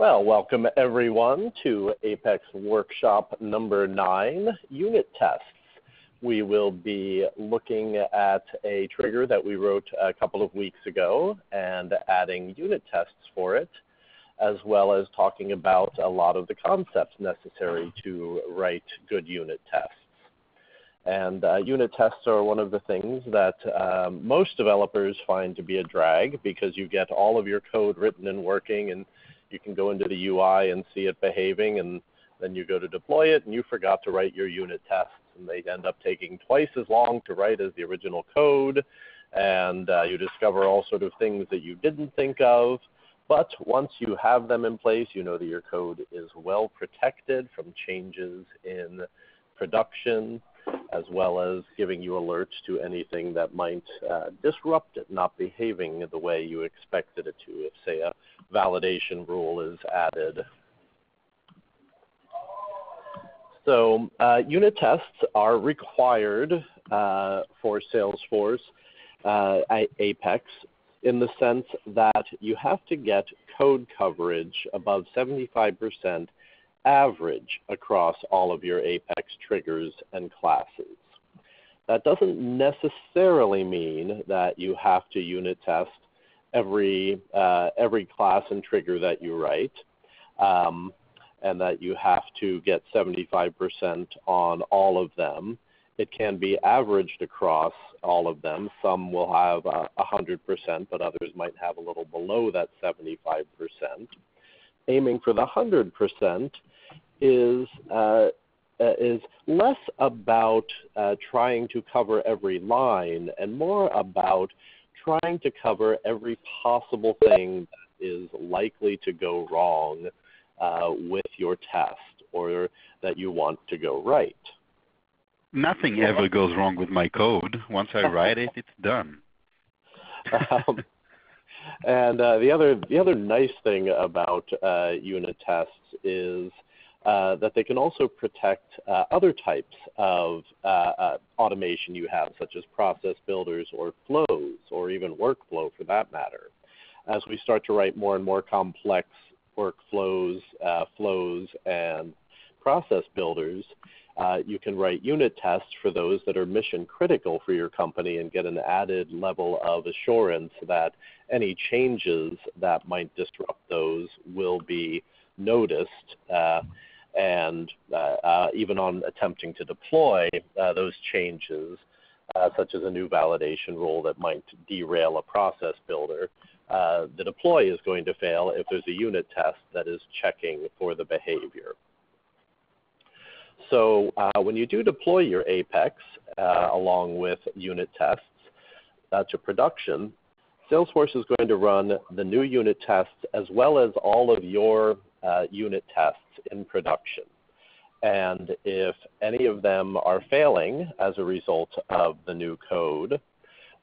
Well, welcome everyone to Apex Workshop number 9, Unit Tests. We will be looking at a trigger that we wrote a couple of weeks ago and adding unit tests for it, as well as talking about a lot of the concepts necessary to write good unit tests. And unit tests are one of the things that most developers find to be a drag because you get all of your code written and working, and you can go into the UI and see it behaving, and then you go to deploy it and you forgot to write your unit tests, and they end up taking twice as long to write as the original code, and you discover all sort of things that you didn't think of. But once you have them in place, you know that your code is well protected from changes in production, as well as giving you alerts to anything that might disrupt it, not behaving the way you expected it to, if, say, a validation rule is added. So unit tests are required for Salesforce Apex in the sense that you have to get code coverage above 75% average across all of your Apex triggers and classes. That doesn't necessarily mean that you have to unit test every class and trigger that you write, and that you have to get 75% on all of them. It can be averaged across all of them. Some will have 100%, but others might have a little below that 75%. Aiming for the 100% is less about trying to cover every line and more about trying to cover every possible thing that is likely to go wrong with your test or that you want to go right. Nothing ever goes wrong with my code. Once I write it, it's done. And the other nice thing about unit tests is that they can also protect other types of automation you have, such as process builders or flows, or even workflow for that matter. As we start to write more and more complex workflows, flows, and process builders, you can write unit tests for those that are mission critical for your company and get an added level of assurance that any changes that might disrupt those will be noticed, and even on attempting to deploy those changes, such as a new validation rule that might derail a process builder, the deploy is going to fail if there's a unit test that is checking for the behavior. So when you do deploy your Apex along with unit tests to production, Salesforce is going to run the new unit tests as well as all of your unit tests in production. And if any of them are failing as a result of the new code,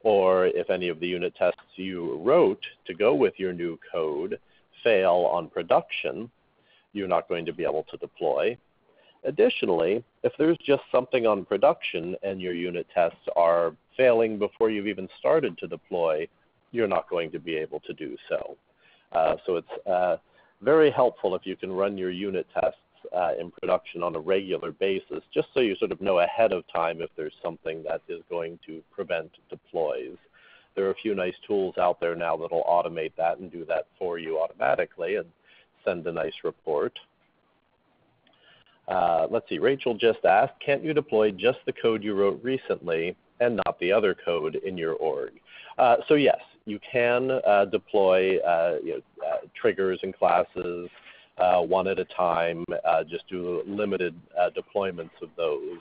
or if any of the unit tests you wrote to go with your new code fail on production, you're not going to be able to deploy. Additionally, if there's just something on production and your unit tests are failing before you've even started to deploy, you're not going to be able to do so. So it's very helpful if you can run your unit tests in production on a regular basis, just so you sort of know ahead of time if there's something that is going to prevent deploys. There are a few nice tools out there now that will automate that and do that for you automatically and send a nice report. Let's see, Rachel just asked, can't you deploy just the code you wrote recently and not the other code in your org? So yes, you can deploy triggers and classes one at a time, just do limited deployments of those.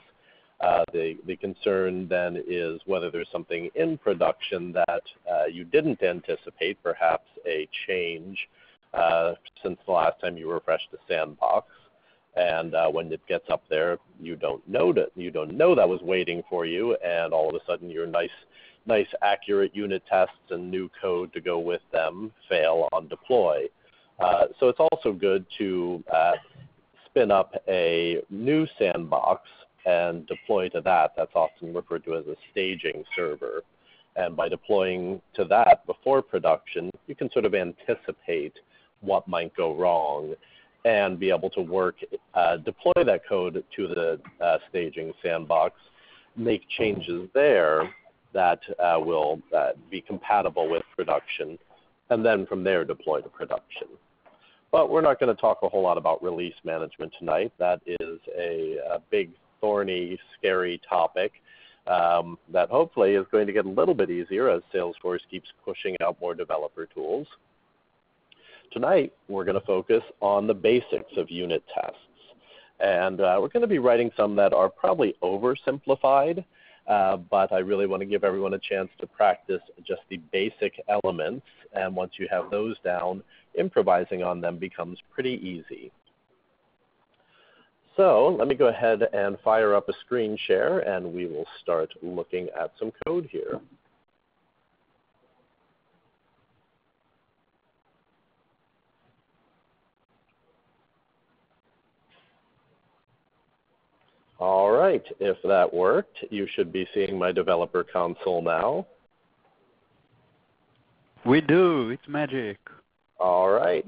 The concern then is whether there's something in production that you didn't anticipate, perhaps a change since the last time you refreshed the sandbox. And when it gets up there, you don't know that was waiting for you, and all of a sudden your nice accurate unit tests and new code to go with them fail on deploy. So it's also good to spin up a new sandbox and deploy to that. That's often referred to as a staging server. And by deploying to that before production, you can sort of anticipate what might go wrong and be able to deploy that code to the staging sandbox, make changes there that will be compatible with production, and then from there deploy to production. But we're not going to talk a whole lot about release management tonight. That is a big, thorny, scary topic that hopefully is going to get a little bit easier as Salesforce keeps pushing out more developer tools. Tonight, we're going to focus on the basics of unit tests. And we're going to be writing some that are probably oversimplified, but I really want to give everyone a chance to practice just the basic elements. And once you have those down, improvising on them becomes pretty easy. So let me go ahead and fire up a screen share, and we will start looking at some code here. All right, if that worked, you should be seeing my developer console now. We do. It's magic. All right.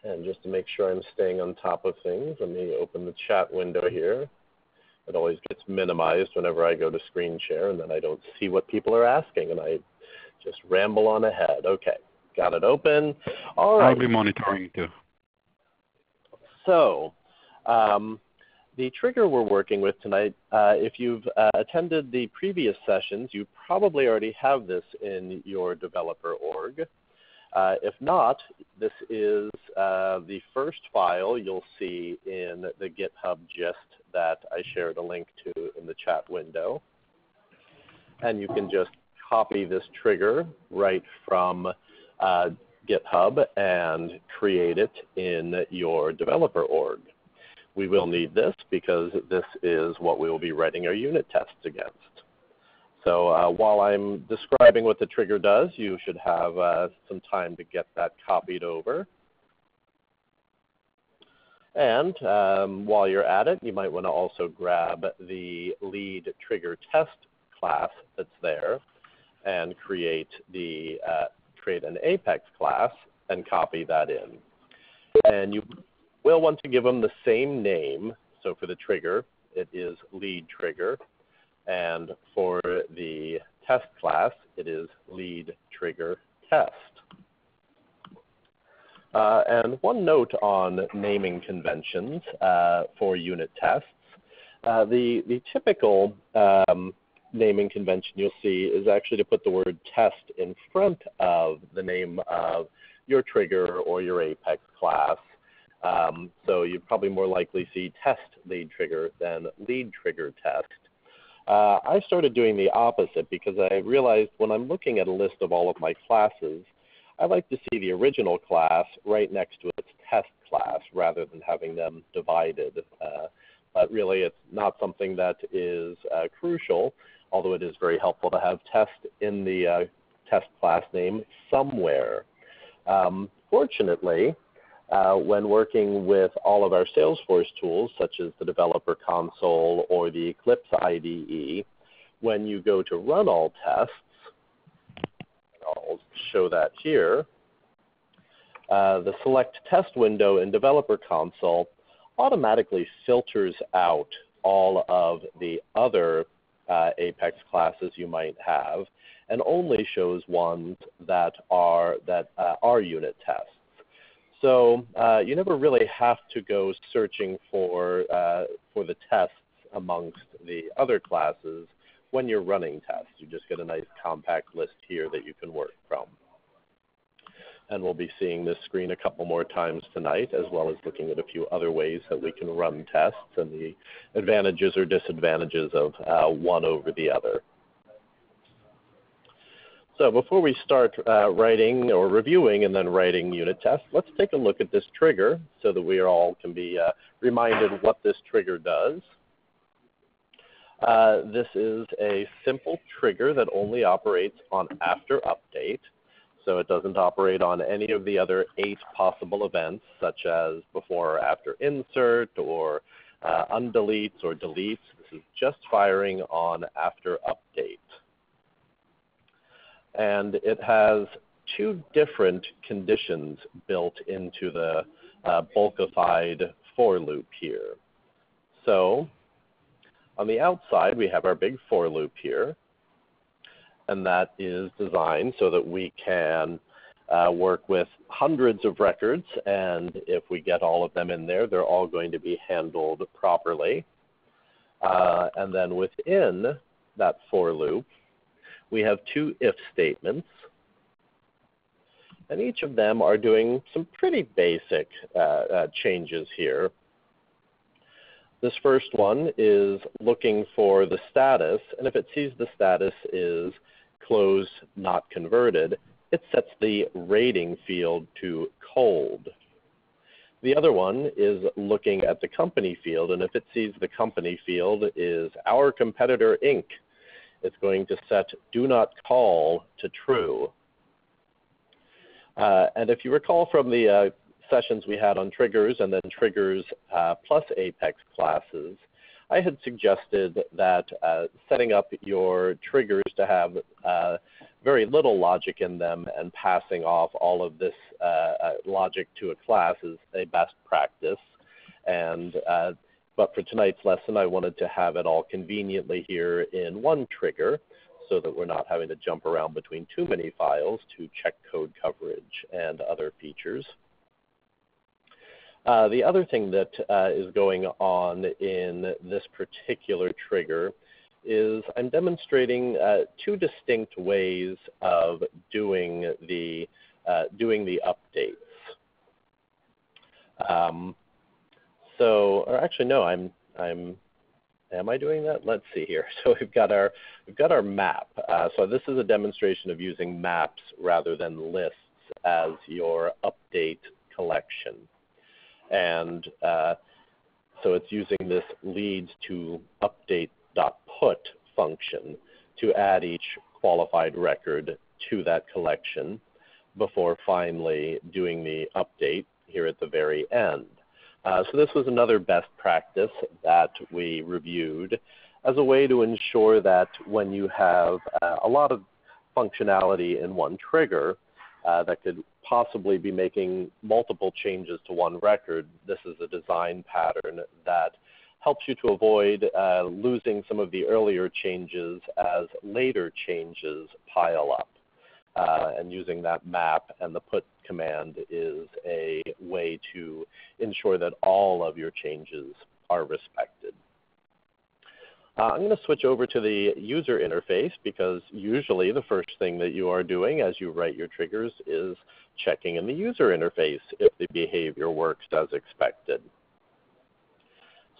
And just to make sure I'm staying on top of things, let me open the chat window here. It always gets minimized whenever I go to screen share, and then I don't see what people are asking, and I just ramble on ahead. Okay, got it open. All right. I'll be monitoring too. So, the trigger we're working with tonight, if you've attended the previous sessions, you probably already have this in your developer org. If not, this is the first file you'll see in the GitHub gist that I shared a link to in the chat window. And you can just copy this trigger right from GitHub and create it in your developer org. We will need this because this is what we will be writing our unit tests against. So while I'm describing what the trigger does, you should have some time to get that copied over. And while you're at it, you might want to also grab the lead trigger test class that's there and create an Apex class and copy that in. And you will want to give them the same name. So for the trigger, it is lead trigger. And for the test class, it is lead trigger test. And one note on naming conventions for unit tests. The typical naming convention you'll see is actually to put the word test in front of the name of your trigger or your Apex class. So you'd probably more likely see test lead trigger than lead trigger test. I started doing the opposite because I realized when I'm looking at a list of all of my classes, I like to see the original class right next to its test class rather than having them divided. But really it's not something that is crucial, although it is very helpful to have test in the test class name somewhere. Fortunately, when working with all of our Salesforce tools, such as the Developer Console or the Eclipse IDE, when you go to run all tests, I'll show that here, the Select Test window in Developer Console automatically filters out all of the other Apex classes you might have and only shows ones that are unit tests. So you never really have to go searching for the tests amongst the other classes when you're running tests. You just get a nice compact list here that you can work from. And we'll be seeing this screen a couple more times tonight, as well as looking at a few other ways that we can run tests and the advantages or disadvantages of one over the other. So before we start writing or reviewing and then writing unit tests, let's take a look at this trigger so that we all can be reminded what this trigger does. This is a simple trigger that only operates on after update. So it doesn't operate on any of the other 8 possible events, such as before or after insert or undeletes or deletes. This is just firing on after update. And it has two different conditions built into the bulkified for loop here. So on the outside, we have our big for loop here, and that is designed so that we can work with hundreds of records, and if we get all of them in there, they're all going to be handled properly. And then within that for loop, we have two if statements, and each of them are doing some pretty basic changes here. This first one is looking for the status, and if it sees the status is closed, not converted, it sets the rating field to cold. The other one is looking at the company field, and if it sees the company field is our competitor Inc., it's going to set do not call to true. And if you recall from the sessions we had on triggers and then triggers plus Apex classes, I had suggested that setting up your triggers to have very little logic in them and passing off all of this logic to a class is a best practice. And but for tonight's lesson, I wanted to have it all conveniently here in one trigger so that we're not having to jump around between too many files to check code coverage and other features. The other thing that is going on in this particular trigger is I'm demonstrating two distinct ways of doing the updates. Or actually, no, am I doing that? Let's see here. So we've got our map. So this is a demonstration of using maps rather than lists as your update collection. And so it's using this leads to update.put function to add each qualified record to that collection before finally doing the update here at the very end. So this was another best practice that we reviewed as a way to ensure that when you have a lot of functionality in one trigger that could possibly be making multiple changes to one record, this is a design pattern that helps you to avoid losing some of the earlier changes as later changes pile up. And using that map and the put command is a way to ensure that all of your changes are respected. I'm going to switch over to the user interface because usually the first thing that you are doing as you write your triggers is checking in the user interface if the behavior works as expected.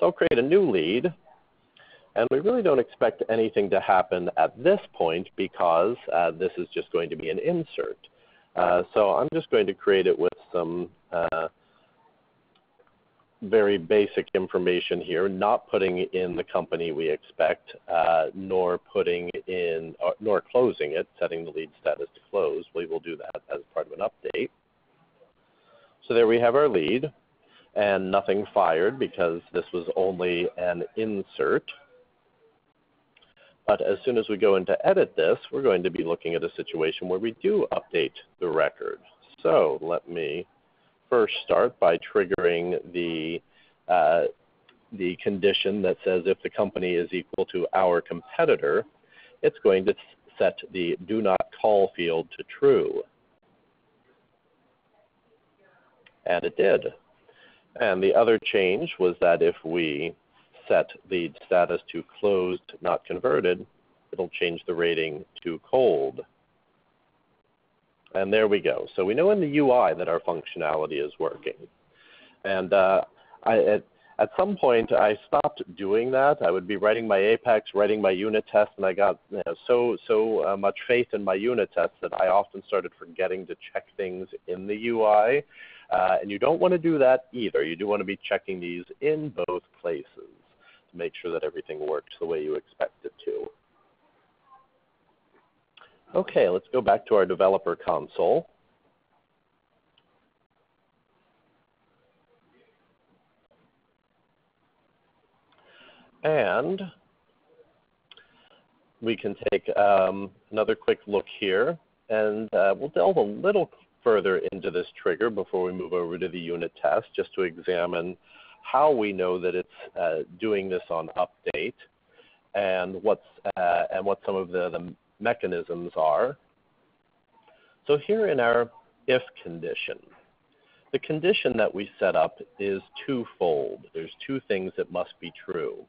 So I'll create a new lead. And we really don't expect anything to happen at this point because this is just going to be an insert. So I'm just going to create it with some very basic information here, not putting in the company we expect, nor putting in, nor closing it, setting the lead status to close. We will do that as part of an update. So there we have our lead, and nothing fired because this was only an insert. But as soon as we go into edit this, we're going to be looking at a situation where we do update the record. So let me first start by triggering the condition that says if the company is equal to our competitor, it's going to set the do not call field to true. And it did. And the other change was that if we set lead status to closed, not converted, it'll change the rating to cold. And there we go. So we know in the UI that our functionality is working. And at some point, I stopped doing that. I would be writing my Apex, writing my unit test, and I got so much faith in my unit test that I often started forgetting to check things in the UI. And you don't want to do that either. You do want to be checking these in both places to make sure that everything works the way you expect it to. Okay, let's go back to our developer console. And we can take another quick look here And we'll delve a little further into this trigger before we move over to the unit test, just to examine how we know that it's doing this on update, and what some of the mechanisms are. So here in our if condition, the condition that we set up is twofold. There's two things that must be true.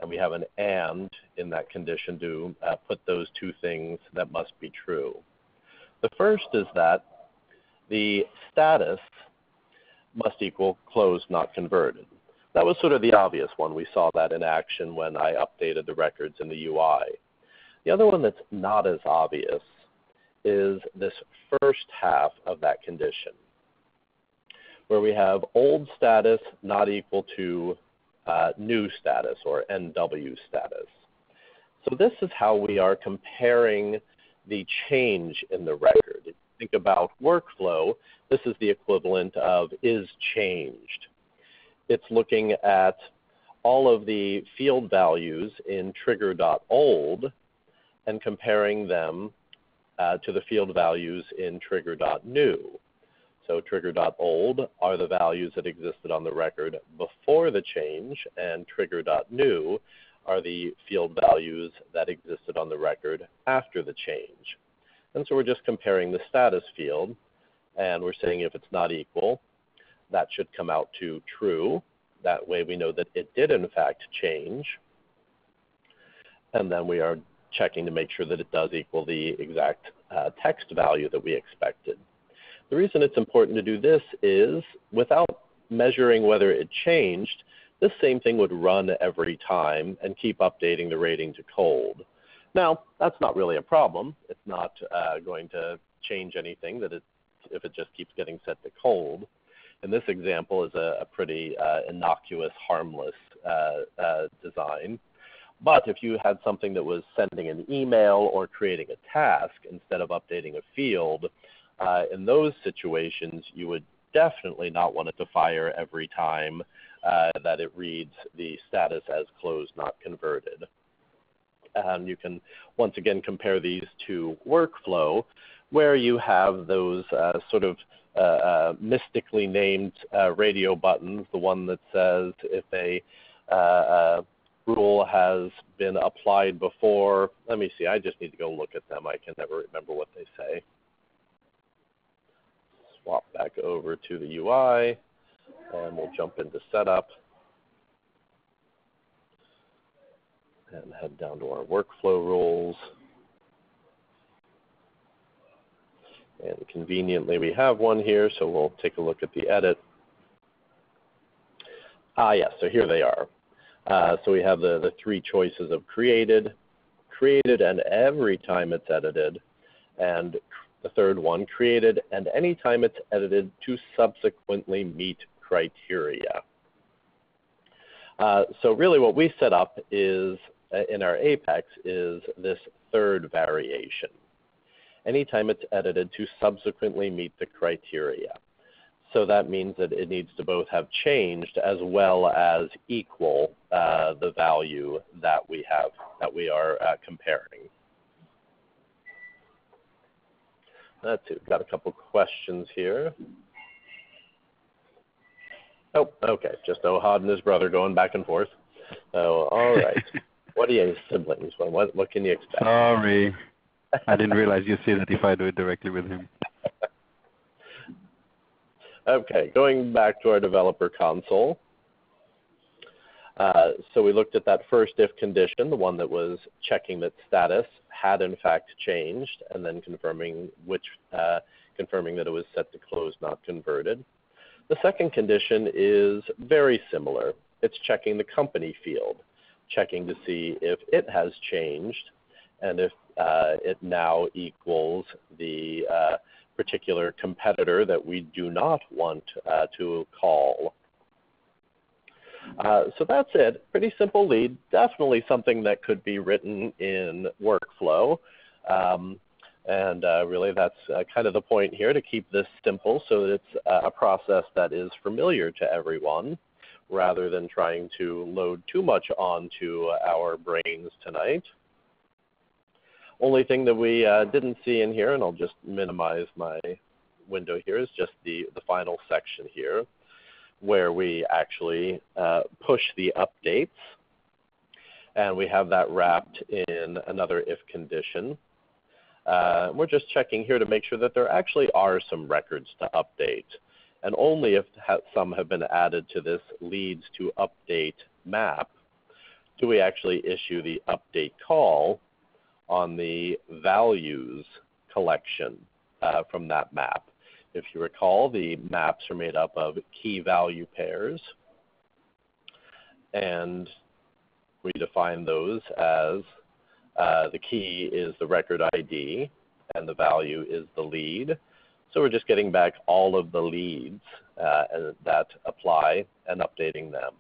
And we have an and in that condition to put those two things that must be true. The first is that the status must equal closed, not converted. That was sort of the obvious one. We saw that in action when I updated the records in the UI. The other one that's not as obvious is this first half of that condition, where we have old status not equal to new status, or NW status. So this is how we are comparing the change in the record. If you think about workflow, this is the equivalent of is changed. It's looking at all of the field values in trigger.old and comparing them to the field values in trigger.new. So trigger.old are the values that existed on the record before the change, and trigger.new are the field values that existed on the record after the change. And so we're just comparing the status field, and we're saying if it's not equal, that should come out to true. That way we know that it did in fact change. And then we are checking to make sure that it does equal the exact text value that we expected. The reason it's important to do this is without measuring whether it changed, this same thing would run every time and keep updating the rating to cold. Now, that's not really a problem. It's not going to change anything if it just keeps getting set to cold. And this example is a pretty innocuous, harmless design. But if you had something that was sending an email or creating a task instead of updating a field, in those situations, you would definitely not want it to fire every time that it reads the status as closed, not converted. And you can once again compare these to workflow, where you have those sort of mystically named radio buttons, the one that says if a rule has been applied before. Let me see, I just need to go look at them. I can never remember what they say. Swap back over to the UI, and we'll jump into setup and head down to our workflow rules. And conveniently, we have one here, so we'll take a look at the edit. Yes, so here they are. So we have the three choices of created, and every time it's edited, and the third one, created and any time it's edited to subsequently meet criteria. So really what we set up is, in our Apex, is this third variation. Anytime it's edited to subsequently meet the criteria. So that means that it needs to both have changed as well as equal the value that we are comparing. Let's see, we've got a couple questions here. Oh, okay, just Ohad and his brother going back and forth. Oh, all right. What are your siblings? What can you expect? Sorry. I didn't realize you said that if I do it directly with him. Okay, going back to our developer console. So we looked at that first if condition, the one that was checking that status had in fact changed, and then confirming that it was set to closed, not converted. The second condition is very similar. It's checking the company field, checking to see if it has changed and if it now equals the particular competitor that we do not want to call. So that's it. Pretty simple lead. Definitely something that could be written in workflow. And really that's kind of the point here, to keep this simple so that it's a process that is familiar to everyone, rather than trying to load too much onto our brains tonight. Only thing that we didn't see in here, and I'll just minimize my window here, is just the final section here where we actually push the updates. And we have that wrapped in another if condition. We're just checking here to make sure that there actually are some records to update. And only if some have been added to this leads to update map do we actually issue the update call on the values collection from that map. If you recall, the maps are made up of key value pairs, and we define those as the key is the record ID and the value is the lead. So we're just getting back all of the leads that apply and updating them.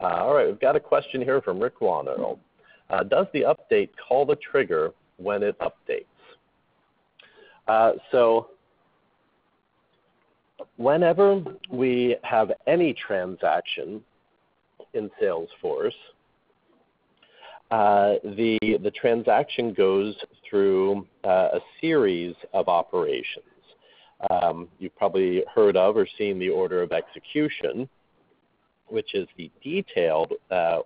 All right, we've got a question here from Rick Wano. Does the update call the trigger when it updates? So whenever we have any transaction in Salesforce, the transaction goes through a series of operations. You've probably heard of or seen the order of execution, which is the detailed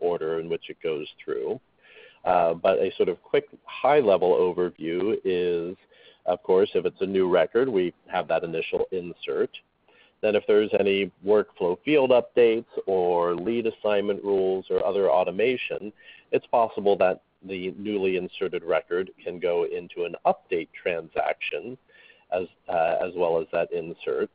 order in which it goes through. But a sort of quick high-level overview is, of course, if it's a new record, we have that initial insert. Then if there's any workflow field updates or lead assignment rules or other automation, it's possible that the newly inserted record can go into an update transaction as well as that insert.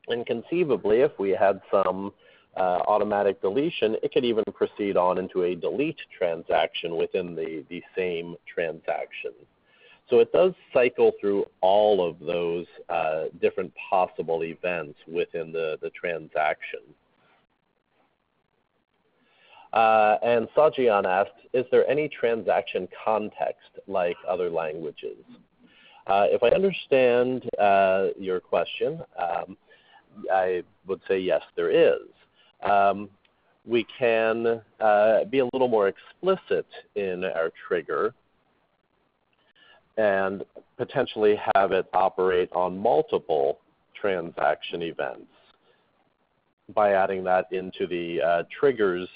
And conceivably, if we had some automatic deletion, it could even proceed on into a delete transaction within the same transaction. So it does cycle through all of those different possible events within the transaction. And Sajian asked, is there any transaction context like other languages? If I understand your question, I would say yes, there is. We can be a little more explicit in our trigger and potentially have it operate on multiple transaction events by adding that into the triggers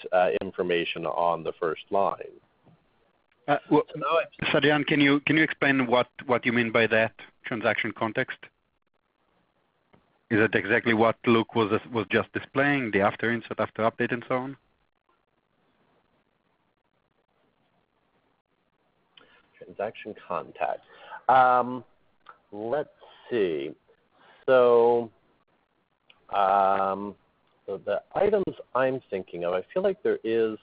information on the first line. Sajian, can you explain what you mean by that transaction context? Is it exactly what Luke was just displaying, the after insert, after update, and so on? Transaction contact. Let's see. So, so the items I'm thinking of, I feel like there is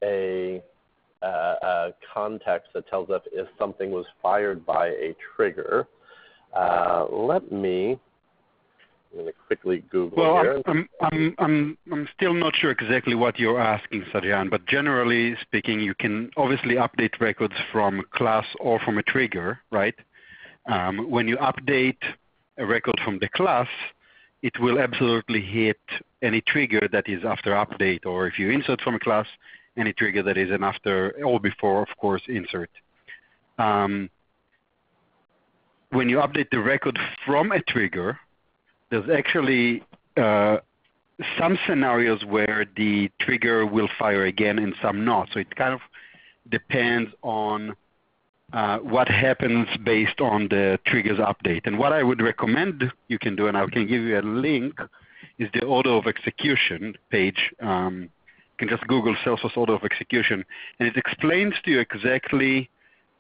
a context that tells us if something was fired by a trigger. I'm going to quickly Google here. I'm still not sure exactly what you're asking, Sajian, but generally speaking, you can obviously update records from a class or from a trigger, right? When you update a record from the class, it will absolutely hit any trigger that is after update, or if you insert from a class, any trigger that is an after or before, of course, insert. When you update the record from a trigger, there's actually some scenarios where the trigger will fire again and some not. So it kind of depends on what happens based on the trigger's update. And what I would recommend you can do, and I can give you a link, is the order of execution page. You can just Google Salesforce order of execution, and it explains to you exactly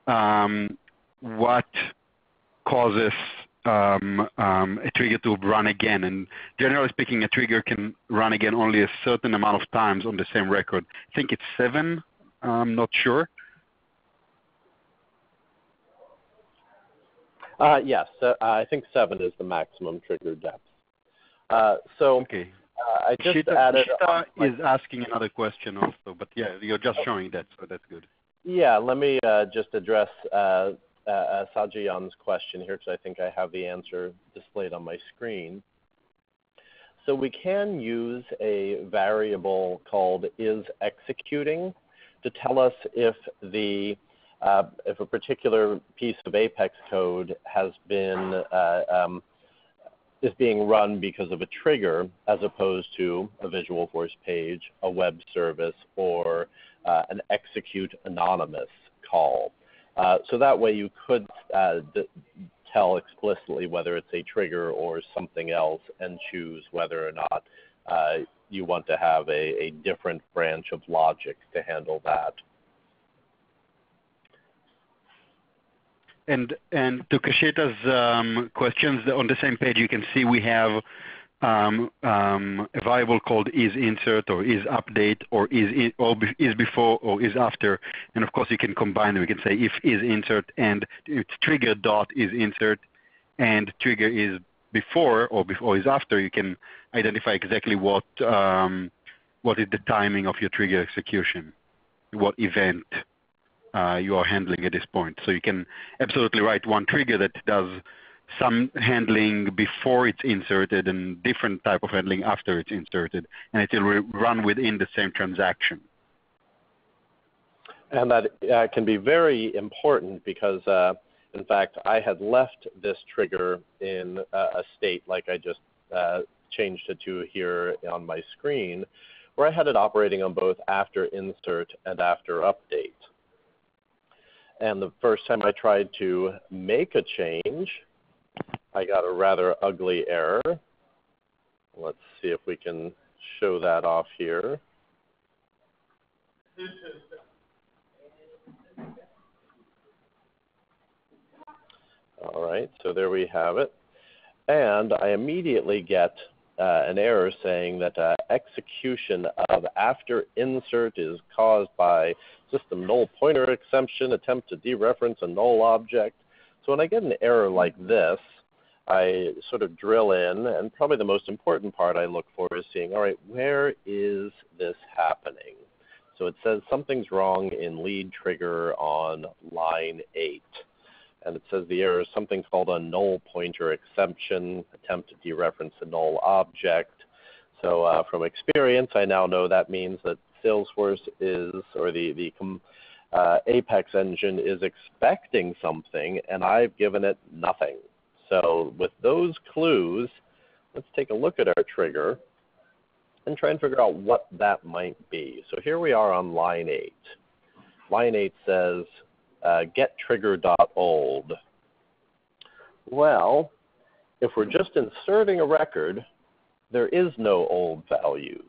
what causes a trigger to run again. And generally speaking, a trigger can run again only a certain amount of times on the same record. I think it's 7. I'm not sure. Yes, I think 7 is the maximum trigger depth. So okay. I just added. Shita is asking another question also, but yeah, you're just showing that, so that's good. Yeah, let me just address Sajian's question here, because I think I have the answer displayed on my screen. So we can use a variable called isExecuting to tell us if if a particular piece of Apex code has been is being run because of a trigger as opposed to a Visualforce page, a web service, or an execute anonymous call. So that way you could tell explicitly whether it's a trigger or something else and choose whether or not you want to have a different branch of logic to handle that. And to Kasheta's questions, on the same page you can see we have a variable called isInsert or isUpdate or isBefore or isAfter, and of course you can combine them. We can say if isInsert and it's trigger dot isInsert and trigger is before or isAfter, you can identify exactly what is the timing of your trigger execution, what event you are handling at this point. So you can absolutely write one trigger that does some handling before it's inserted and different type of handling after it's inserted, and it will run within the same transaction. And that can be very important because, in fact, I had left this trigger in a state like I just changed it to here on my screen, where I had it operating on both after insert and after update. And the first time I tried to make a change, I got a rather ugly error. Let's see if we can show that off here. All right, so there we have it. And I immediately get an error saying that execution of after insert is caused by system null pointer exception, attempt to dereference a null object. So when I get an error like this, I sort of drill in, and probably the most important part I look for is seeing, all right, where is this happening? So it says something's wrong in lead trigger on line 8. And it says the error is something called a null pointer exception, attempt to dereference a null object. So from experience, I now know that means that Salesforce is, or the Apex engine is expecting something, and I've given it nothing. So with those clues, let's take a look at our trigger and try and figure out what that might be. So here we are on line 8. Line 8 says, get trigger.old. Well, if we're just inserting a record, there is no old values.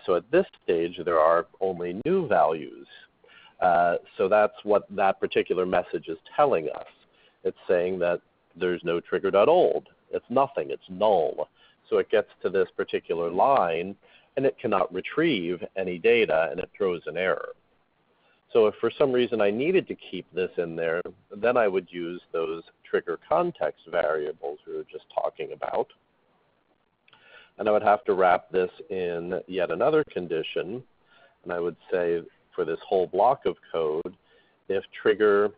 So at this stage, there are only new values. So that's what that particular message is telling us. It's saying that there's no trigger.old. It's nothing. It's null. So it gets to this particular line, and it cannot retrieve any data, and it throws an error. So if for some reason I needed to keep this in there, then I would use those trigger context variables we were just talking about. And I would have to wrap this in yet another condition. And I would say for this whole block of code, if trigger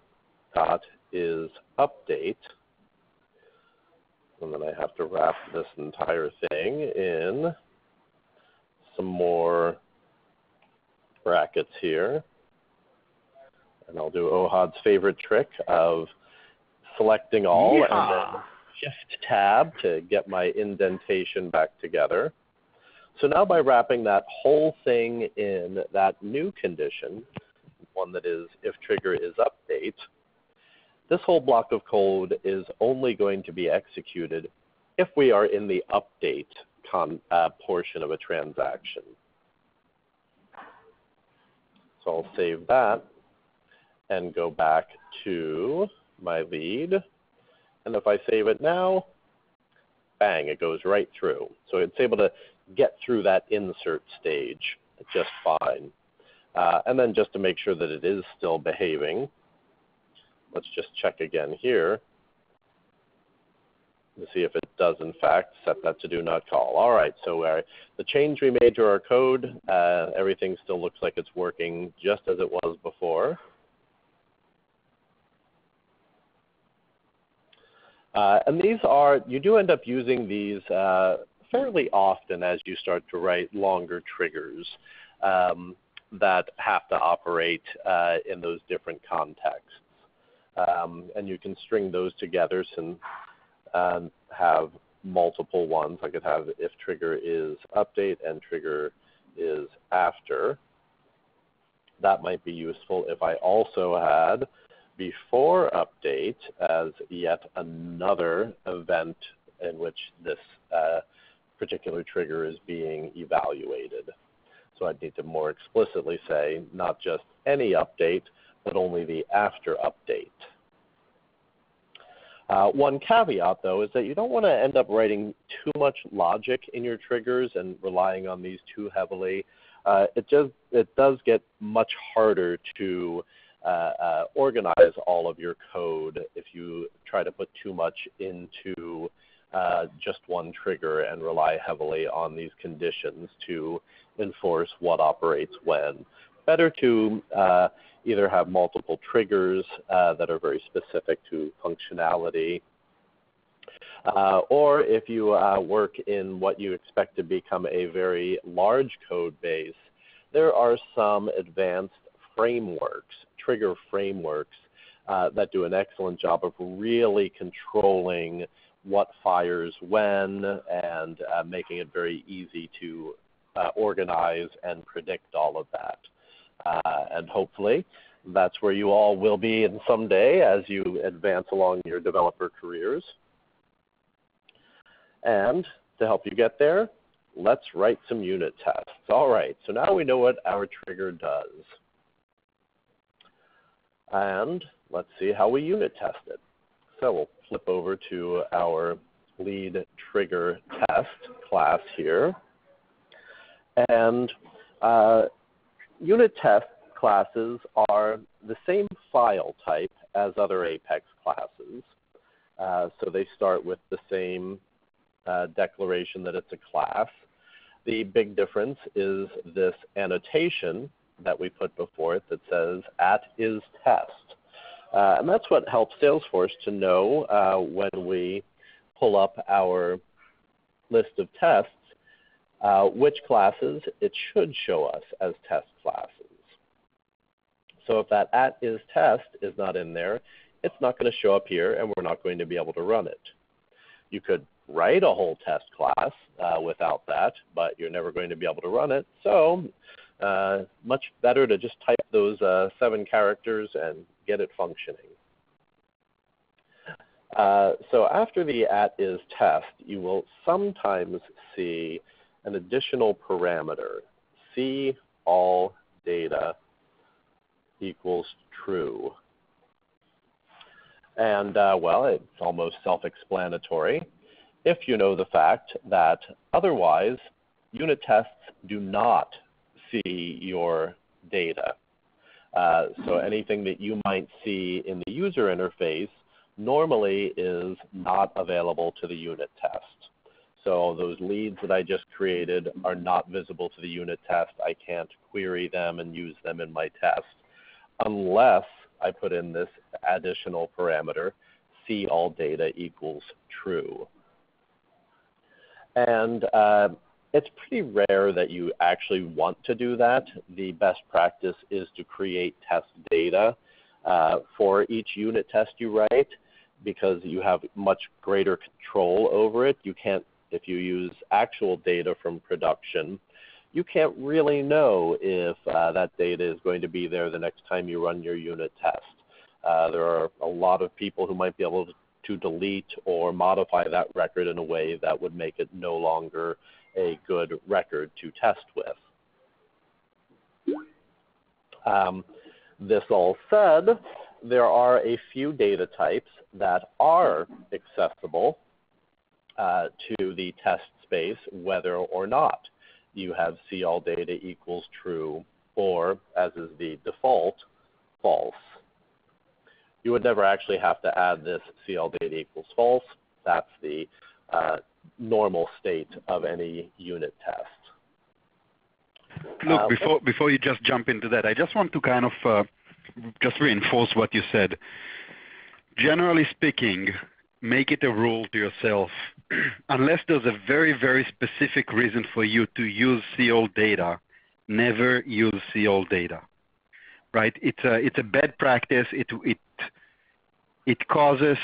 dot is update, and then I have to wrap this entire thing in some more brackets here. And I'll do Ohad's favorite trick of selecting all and then Shift Tab to get my indentation back together. So now by wrapping that whole thing in that new condition, one that is if trigger is update, this whole block of code is only going to be executed if we are in the update portion of a transaction. So I'll save that and go back to my lead. And if I save it now, bang, it goes right through. So it's able to get through that insert stage just fine. And then just to make sure that it is still behaving, let's just check again here to see if it does in fact set that to do not call. All right, so the change we made to our code, everything still looks like it's working just as it was before. And these are, you do end up using these fairly often as you start to write longer triggers. that have to operate in those different contexts. And you can string those together and have multiple ones. I could have if trigger is update and trigger is after. That might be useful if I also had before update as yet another event in which this particular trigger is being evaluated. So I'd need to more explicitly say not just any update, but only the after update. One caveat, though, is that you don't want to end up writing too much logic in your triggers and relying on these too heavily. It does get much harder to organize all of your code if you try to put too much into just one trigger and rely heavily on these conditions to enforce what operates when. Better to either have multiple triggers that are very specific to functionality, or if you work in what you expect to become a very large code base, there are some advanced frameworks, trigger frameworks, that do an excellent job of really controlling what fires when and making it very easy to organize and predict all of that. And hopefully that's where you all will be in someday as you advance along your developer careers. And to help you get there, let's write some unit tests. All right, so now we know what our trigger does. And let's see how we unit test it. So we'll flip over to our lead trigger test class here. And unit test classes are the same file type as other Apex classes. So they start with the same declaration that it's a class. The big difference is this annotation that we put before it that says @isTest. And that's what helps Salesforce to know when we pull up our list of tests, which classes it should show us as test classes. So if that @isTest is not in there, it's not going to show up here, and we're not going to be able to run it. You could write a whole test class without that, but you're never going to be able to run it. So much better to just type those 7 characters and get it functioning. So after the @isTest, you will sometimes see an additional parameter, see all data equals true. And well, it's almost self-explanatory if you know the fact that otherwise unit tests do not see your data. So anything that you might see in the user interface normally is not available to the unit test. So those leads that I just created are not visible to the unit test. I can't query them and use them in my test unless I put in this additional parameter, see all data equals true. And it's pretty rare that you actually want to do that. The best practice is to create test data for each unit test you write because you have much greater control over it. You can't, if you use actual data from production, you can't really know if that data is going to be there the next time you run your unit test. There are a lot of people who might be able to delete or modify that record in a way that would make it no longer a good record to test with. This all said, there are a few data types that are accessible to the test space, whether or not you have see all data equals true, or, as is the default, false. You would never actually have to add this see all data equals false. That's the normal state of any unit test. Look, before you just jump into that, I just want to kind of just reinforce what you said. Generally speaking, make it a rule to yourself, unless there's a very, very specific reason for you to use see all data, never use seal data, right? It's a bad practice. It causes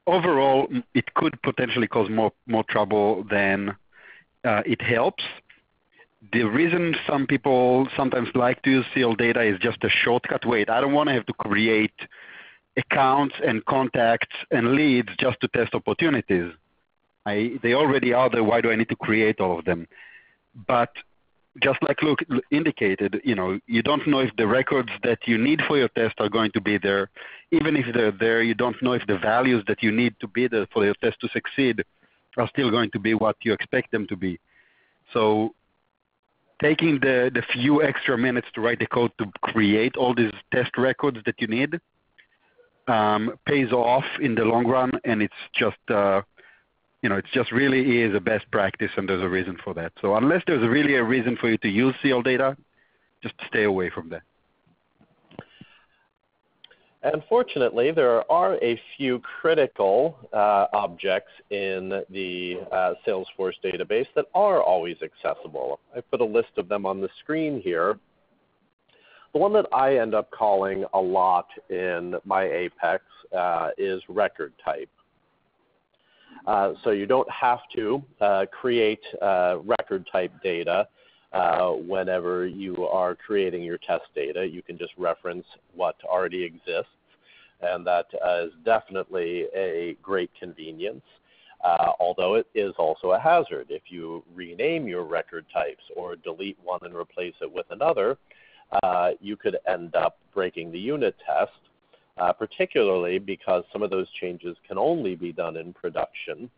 overall, it could potentially cause more trouble than it helps. The reason some people sometimes like to use sealed data is just a shortcut. Wait, I don't want to have to create accounts and contacts and leads just to test opportunities. They already are there. Why do I need to create all of them? But just like Luke indicated, you don't know if the records that you need for your test are going to be there. Even if they're there, you don't know if the values that you need to be there for your test to succeed are still going to be what you expect them to be. So taking the few extra minutes to write the code to create all these test records that you need pays off in the long run, and it's just it just really is a best practice, and there's a reason for that. So unless there's really a reason for you to use sealed data, just stay away from that. And fortunately, there are a few critical objects in the Salesforce database that are always accessible. I put a list of them on the screen here. The one that I end up calling a lot in my Apex is record type. So you don't have to create record type data whenever you are creating your test data. You can just reference what already exists, and that is definitely a great convenience, although it is also a hazard. If you rename your record types or delete one and replace it with another, you could end up breaking the unit test, particularly because some of those changes can only be done in production,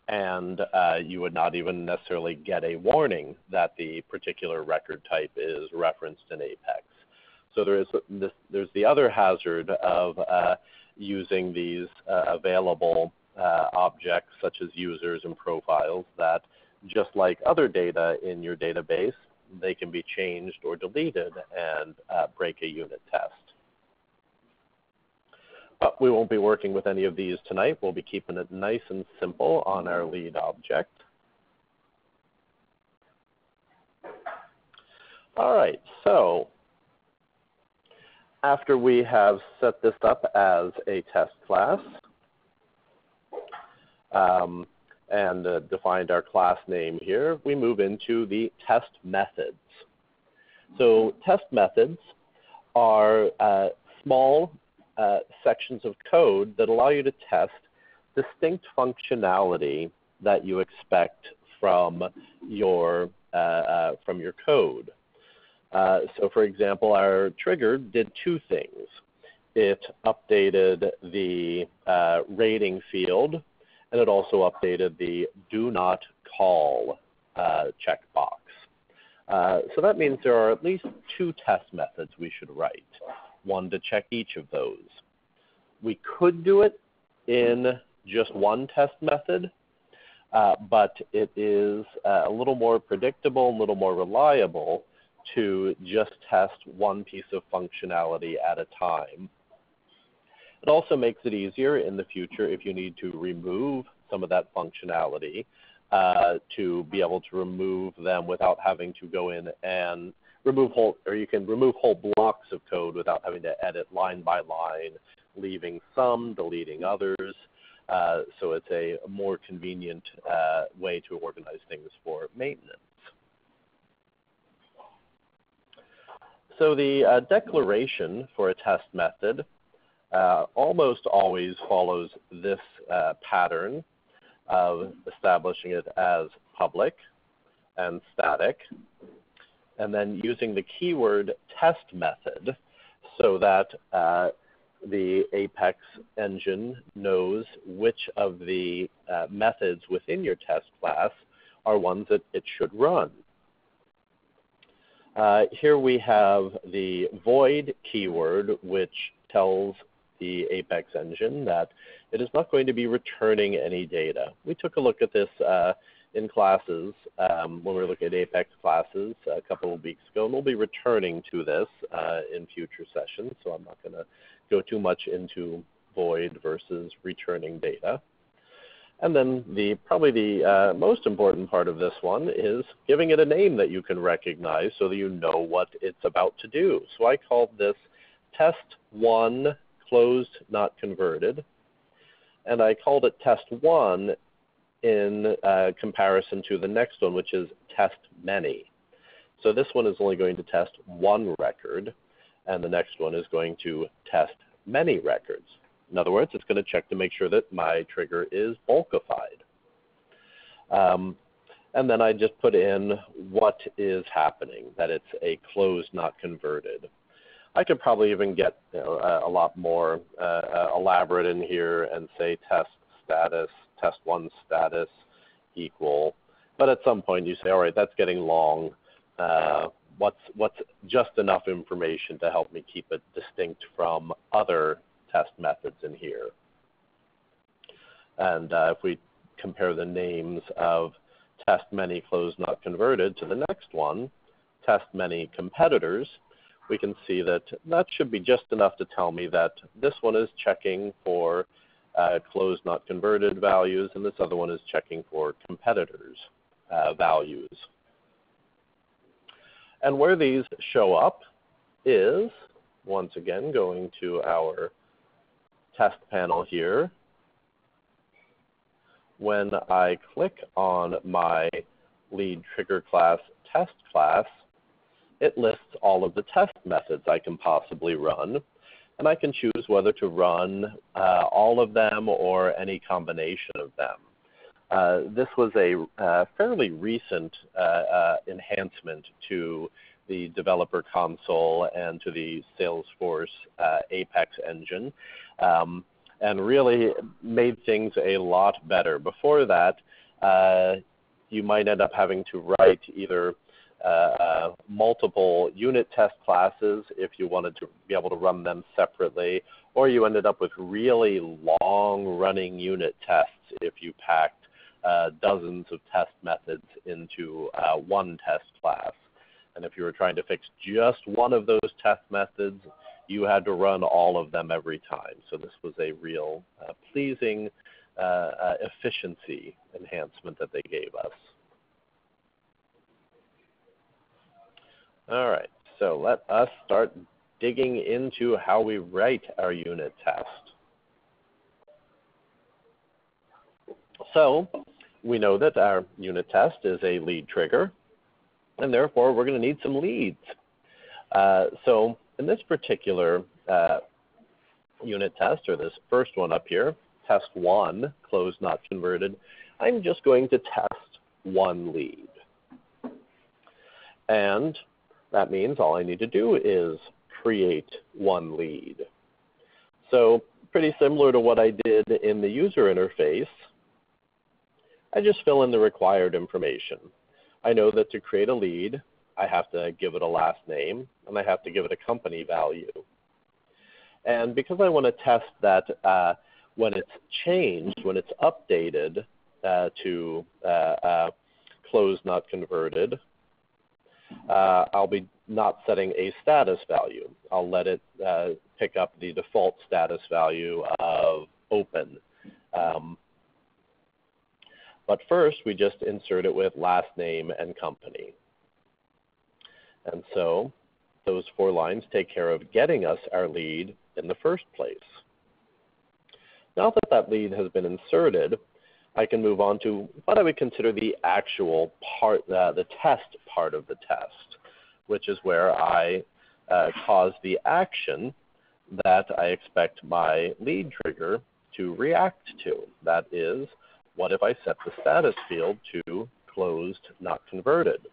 and you would not even necessarily get a warning that the particular record type is referenced in Apex. So there's the other hazard of using these available objects such as users and profiles that, just like other data in your database, they can be changed or deleted and break a unit test. But we won't be working with any of these tonight. We'll be keeping it nice and simple on our lead object. All right, so after we have set this up as a test class and defined our class name here, we move into the test methods. So test methods are small sections of code that allow you to test distinct functionality that you expect from your code. So for example, our trigger did two things. It updated the rating field, and it also updated the do not call checkbox. So that means there are at least two test methods we should write, one to check each of those. We could do it in just one test method, but it is a little more predictable, a little more reliable to just test one piece of functionality at a time. It also makes it easier in the future if you need to remove some of that functionality to be able to remove them without having to go in and you can remove whole blocks of code without having to edit line by line, leaving some, deleting others. So it's a more convenient way to organize things for maintenance. So the declaration for a test method almost always follows this pattern of establishing it as public and static, and then using the keyword test method so that the Apex engine knows which of the methods within your test class are ones that it should run. Here we have the void keyword, which tells the Apex engine that it is not going to be returning any data. We took a look at this in classes when we were looking at Apex classes a couple of weeks ago, and we'll be returning to this in future sessions, so I'm not going to go too much into void versus returning data. And then probably the most important part of this one is giving it a name that you can recognize so that you know what it's about to do. So I called this test 1 closed not converted, and I called it test 1 in comparison to the next one, which is test many. So this one is only going to test one record, and the next one is going to test many records. In other words, it's going to check to make sure that my trigger is bulkified. And then I just put in what is happening, that it's a closed not converted. I could probably even get a lot more elaborate in here and say test status, test 1 status equal. But at some point you say, all right, that's getting long. What's just enough information to help me keep it distinct from other test methods in here? And if we compare the names of test many closed not converted to the next one, test many competitors, we can see that that should be just enough to tell me that this one is checking for closed not converted values, and this other one is checking for competitors' values. And where these show up is, once again, going to our test panel here. When I click on my lead trigger class test class, it lists all of the test methods I can possibly run, and I can choose whether to run all of them or any combination of them. This was a fairly recent enhancement to the developer console and to the Salesforce Apex engine, and really made things a lot better. Before that, you might end up having to write either multiple unit test classes if you wanted to be able to run them separately, or you ended up with really long-running unit tests if you packed dozens of test methods into one test class. And if you were trying to fix just one of those test methods, you had to run all of them every time. So this was a real pleasing efficiency enhancement that they gave us. All right, so let us start digging into how we write our unit test. So we know that our unit test is a lead trigger, and therefore we're going to need some leads. So in this particular unit test, or this first one up here, test 1, closed not converted, I'm just going to test one lead. And that means all I need to do is create one lead. So pretty similar to what I did in the user interface, I just fill in the required information. I know that to create a lead, I have to give it a last name, and I have to give it a company value. And because I want to test that when it's changed, when it's updated to closed not converted, I'll be not setting a status value. I'll let it pick up the default status value of open. But first, we just insert it with last name and company. And so those 4 lines take care of getting us our lead in the first place. Now that that lead has been inserted, I can move on to what I would consider the actual part, the test part of the test, which is where I cause the action that I expect my lead trigger to react to. That is, what if I set the status field to closed not converted?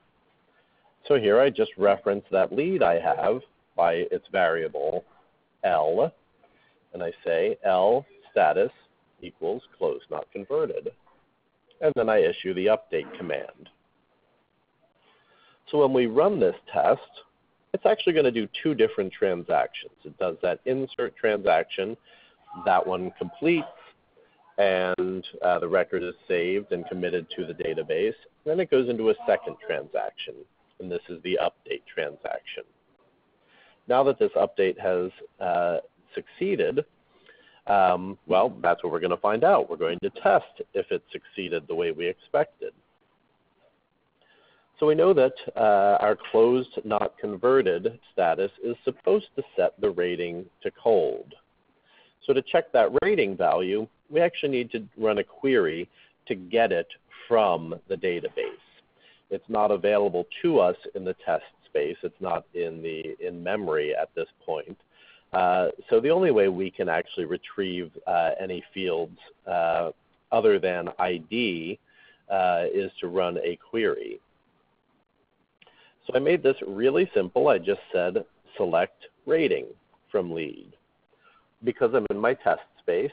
So here I just reference that lead I have by its variable L, and I say L status equals closed not converted. And then I issue the update command. So when we run this test, it's actually going to do 2 different transactions. It does that insert transaction, that one completes, and the record is saved and committed to the database. Then it goes into a second transaction, and this is the update transaction. Now that this update has succeeded, Well, that's what we're going to find out. We're going to test if it succeeded the way we expected. So we know that our closed not converted status is supposed to set the rating to cold. So to check that rating value, we actually need to run a query to get it from the database. It's not available to us in the test space. It's not in memory at this point. So the only way we can actually retrieve any fields other than ID is to run a query. So I made this really simple. I just said select rating from lead. Because I'm in my test space,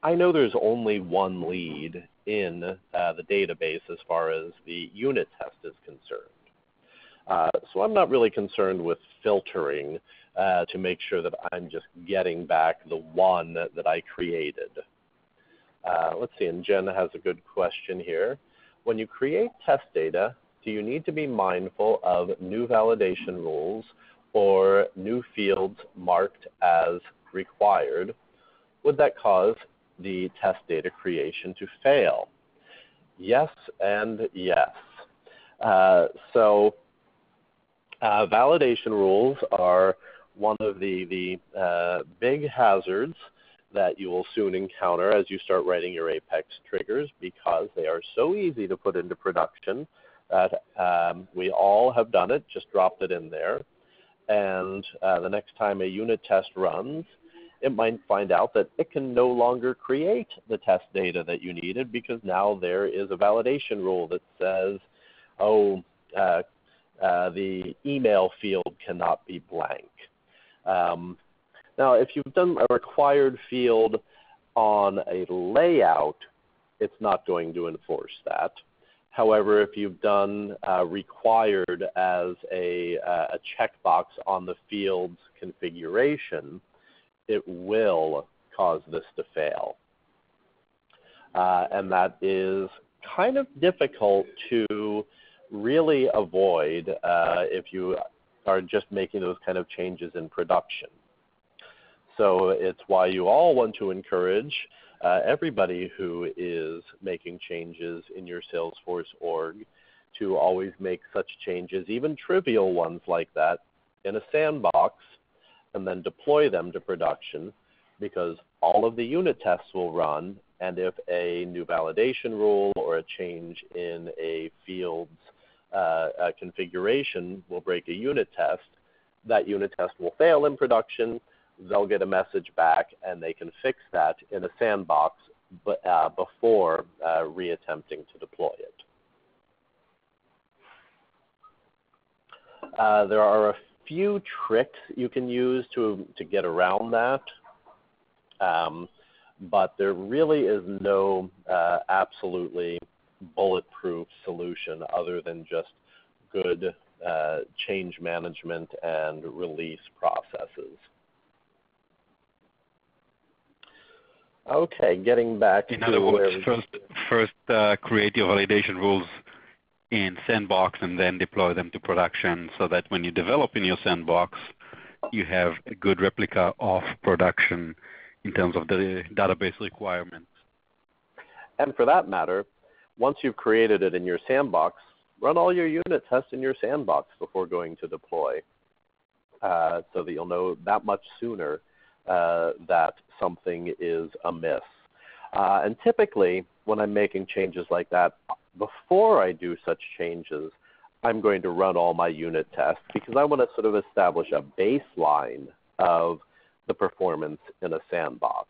I know there's only one lead in the database as far as the unit test is concerned. So I'm not really concerned with filtering to make sure that I'm just getting back the one that I created. Let's see, and Jen has a good question here. When you create test data, do you need to be mindful of new validation rules or new fields marked as required? Would that cause the test data creation to fail? Yes and yes. So validation rules are one of the big hazards that you will soon encounter as you start writing your Apex triggers, because they are so easy to put into production that we all have done it, just dropped it in there. And the next time a unit test runs, it might find out that it can no longer create the test data that you needed, because now there is a validation rule that says, oh, the email field cannot be blank. Now, if you've done a required field on a layout, it's not going to enforce that. However, if you've done required as a checkbox on the field's configuration, it will cause this to fail. And that is kind of difficult to really avoid if you are just making those kind of changes in production. So it's why you all want to encourage everybody who is making changes in your Salesforce org to always make such changes, even trivial ones like that, in a sandbox, and then deploy them to production, because all of the unit tests will run, and if a new validation rule or a change in a field's configuration will break a unit test, that unit test will fail in production. They'll get a message back, and they can fix that in a sandbox before reattempting to deploy it. There are a few tricks you can use to get around that, but there really is no absolutely bulletproof solution other than just good change management and release processes. Okay, getting back to... In other words, first create your validation rules in Sandbox and then deploy them to production, so that when you develop in your Sandbox, you have a good replica of production in terms of the database requirements. And for that matter, once you've created it in your Sandbox, run all your unit tests in your Sandbox before going to deploy, so that you'll know that much sooner that something is amiss. And typically, when I'm making changes like that, before I do such changes, I'm going to run all my unit tests, because I want to sort of establish a baseline of the performance in a sandbox.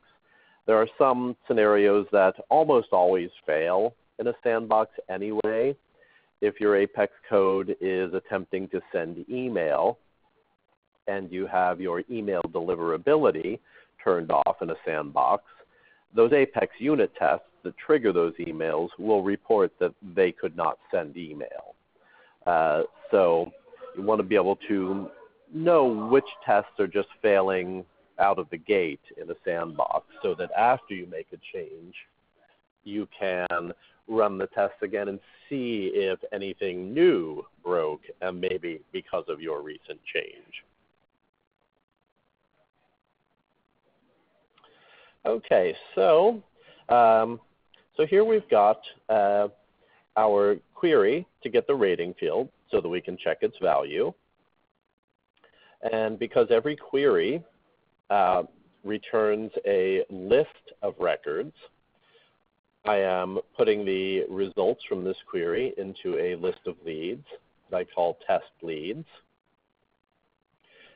There are some scenarios that almost always fail in a sandbox anyway. If your Apex code is attempting to send email, and you have your email deliverability turned off in a sandbox, those Apex unit tests that trigger those emails will report that they could not send email. So you want to be able to know which tests are just failing out of the gate in a sandbox, so that after you make a change, you can run the tests again and see if anything new broke, and maybe because of your recent change. Okay, so here we've got our query to get the rating field so that we can check its value. And because every query returns a list of records, I am putting the results from this query into a list of leads that I call test leads.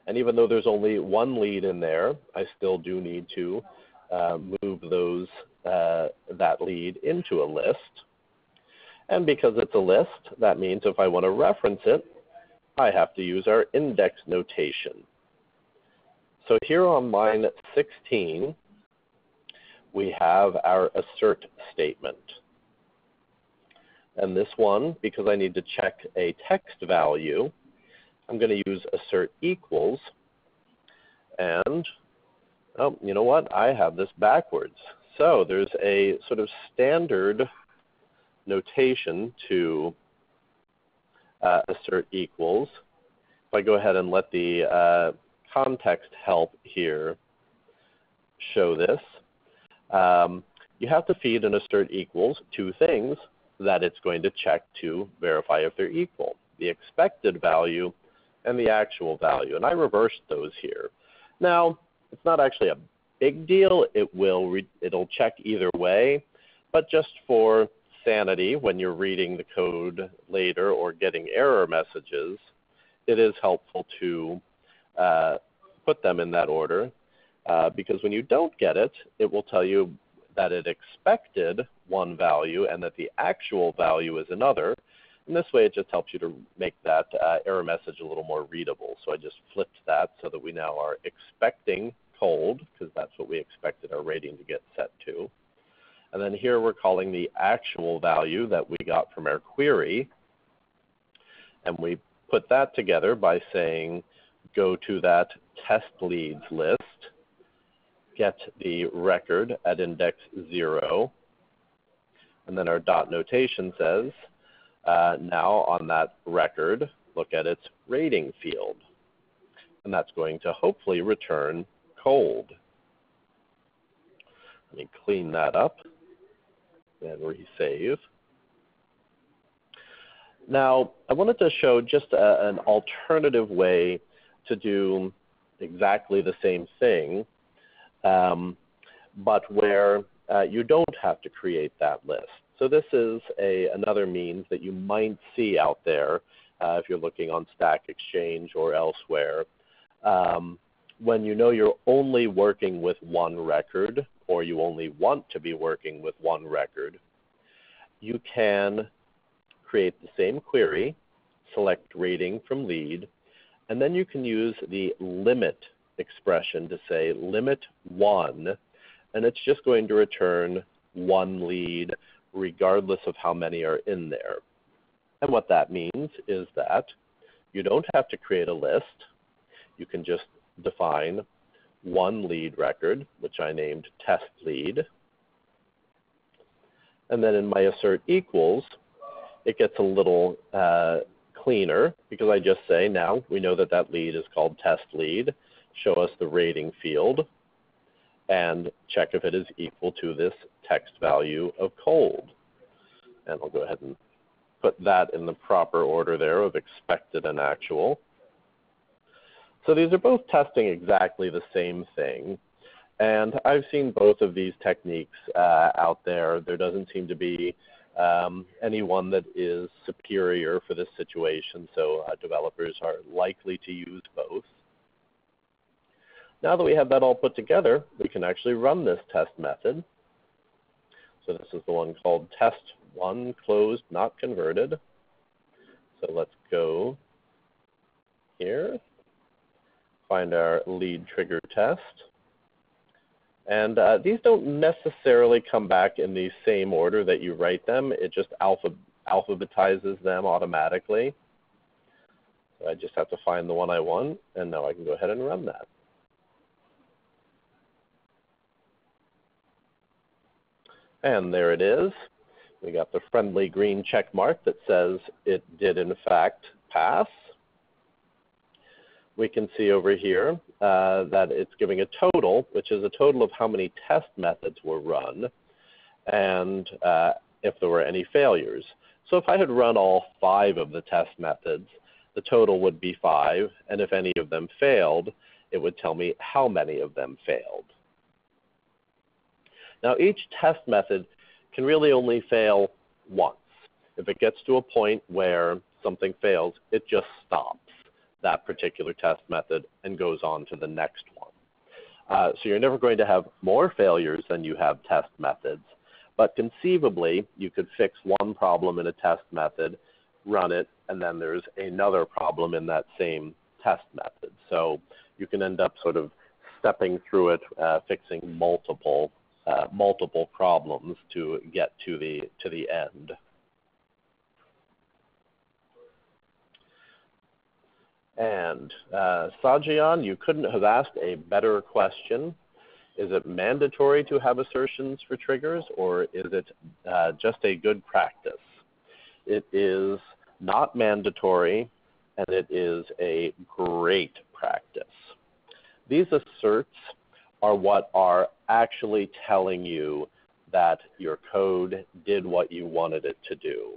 And even though there's only one lead in there, I still do need to move that lead into a list. And because it's a list, that means if I want to reference it, I have to use our index notation. So here on line 16, we have our assert statement. And this one, because I need to check a text value, I'm going to use assert equals. And, oh, you know what? I have this backwards. So there's a sort of standard notation to assert equals. If I go ahead and let the context help here show this, you have to feed an assert equals two things that it's going to check to verify if they're equal: the expected value and the actual value. And I reversed those here. Now, it's not actually a big deal. It'll check either way, but just for sanity, when you're reading the code later or getting error messages, it is helpful to put them in that order, because when you don't get it, it will tell you that it expected one value and that the actual value is another. And this way it just helps you to make that error message a little more readable. So I just flipped that so that we now are expecting cold, because that's what we expected our rating to get set to. And then here we're calling the actual value that we got from our query. And we put that together by saying, go to that test leads list, get the record at index 0, and then our dot notation says, now on that record, look at its rating field. And that's going to hopefully return cold. Let me clean that up and resave. Now, I wanted to show just an alternative way to do exactly the same thing, but where you don't have to create that list. So this is another means that you might see out there if you're looking on Stack Exchange or elsewhere. When you know you're only working with one record, or you only want to be working with one record, you can create the same query, select rating from lead, and then you can use the limit expression to say limit 1, and it's just going to return one lead regardless of how many are in there. And what that means is that you don't have to create a list. You can just define one lead record, which I named test lead. And then in my assert equals, it gets a little cleaner, because I just say, now we know that that lead is called test lead. Show us the rating field and check if it is equal to this text value of cold. And I'll go ahead and put that in the proper order there of expected and actual. So these are both testing exactly the same thing. And I've seen both of these techniques out there. There doesn't seem to be any one that is superior for this situation, so developers are likely to use both. Now that we have that all put together, we can actually run this test method. So this is the one called test1 closed not converted. So let's go here, find our lead trigger test. And these don't necessarily come back in the same order that you write them. It just alphabetizes them automatically. So I just have to find the one I want, and now I can go ahead and run that. And there it is. We got the friendly green check mark that says it did in fact pass. we can see over here that it's giving a total, which is a total of how many test methods were run and if there were any failures. So if I had run all 5 of the test methods, the total would be 5, and if any of them failed, it would tell me how many of them failed. Now each test method can really only fail once. If it gets to a point where something fails, it just stops that particular test method and goes on to the next one. So you're never going to have more failures than you have test methods, but conceivably you could fix one problem in a test method, run it, and then there's another problem in that same test method. So you can end up sort of stepping through it, fixing multiple problems to get to the end. And Sajian, you couldn't have asked a better question. Is it mandatory to have assertions for triggers, or is it just a good practice? It is not mandatory, and it is a great practice. These asserts are what are actually telling you that your code did what you wanted it to do.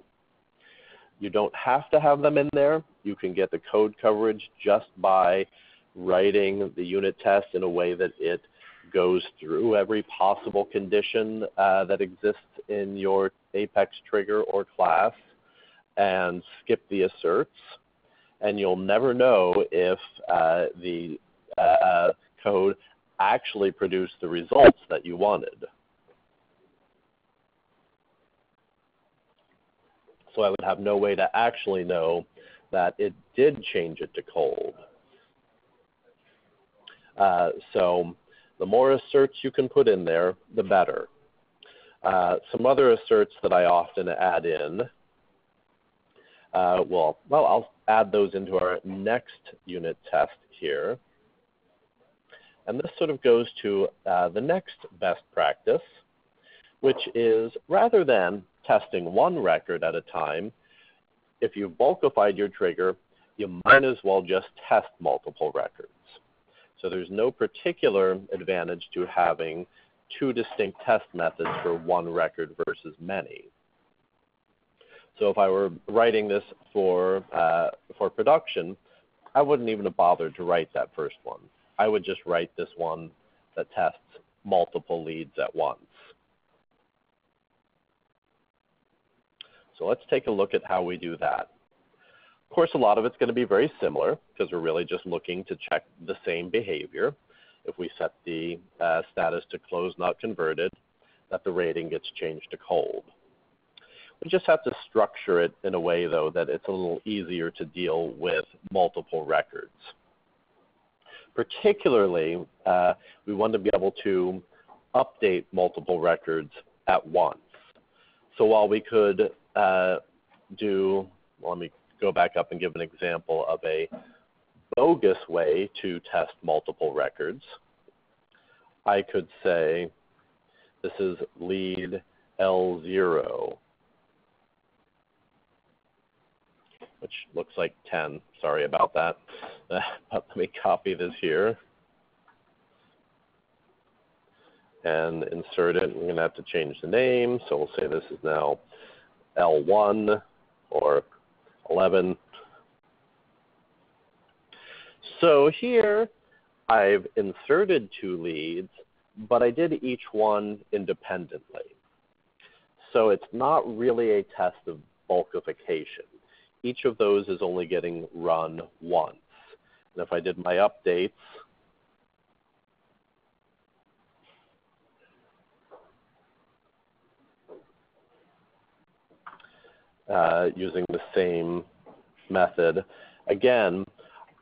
You don't have to have them in there. You can get the code coverage just by writing the unit test in a way that it goes through every possible condition that exists in your Apex trigger or class and skip the asserts. And you'll never know if the code actually produced the results that you wanted. So I would have no way to actually know that it did change it to cold. So the more asserts you can put in there, the better. Some other asserts that I often add in, well, I'll add those into our next unit test here. And this sort of goes to the next best practice, which is rather than testing one record at a time, if you've bulkified your trigger, you might as well just test multiple records. So there's no particular advantage to having 2 distinct test methods for one record versus many. So if I were writing this for production, I wouldn't even have bothered to write that first one. I would just write this one that tests multiple leads at once. So let's take a look at how we do that. Of course, a lot of it's going to be very similar because we're really just looking to check the same behavior. If we set the status to closed not converted, that the rating gets changed to cold. We just have to structure it in a way, though, that it's a little easier to deal with multiple records. Particularly, we want to be able to update multiple records at once. So while we could let me go back up and give an example of a bogus way to test multiple records. I could say this is lead L0, which looks like 10. Sorry about that. But let me copy this here and insert it. I'm going to have to change the name. So we'll say this is now L1 or 11. So here I've inserted 2 leads, but I did each one independently. So it's not really a test of bulkification. Each of those is only getting run once. And if I did my updates, using the same method, again,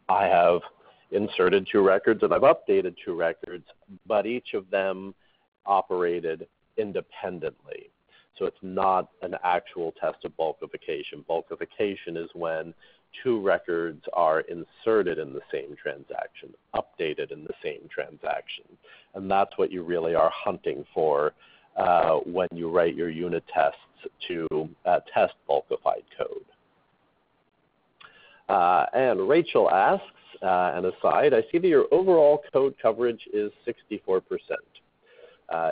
I have inserted 2 records and I've updated 2 records, but each of them operated independently. So it's not an actual test of bulkification. Bulkification is when 2 records are inserted in the same transaction, updated in the same transaction. And that's what you really are hunting for when you write your unit tests to test bulkified code. And Rachel asks, an aside, I see that your overall code coverage is 64%.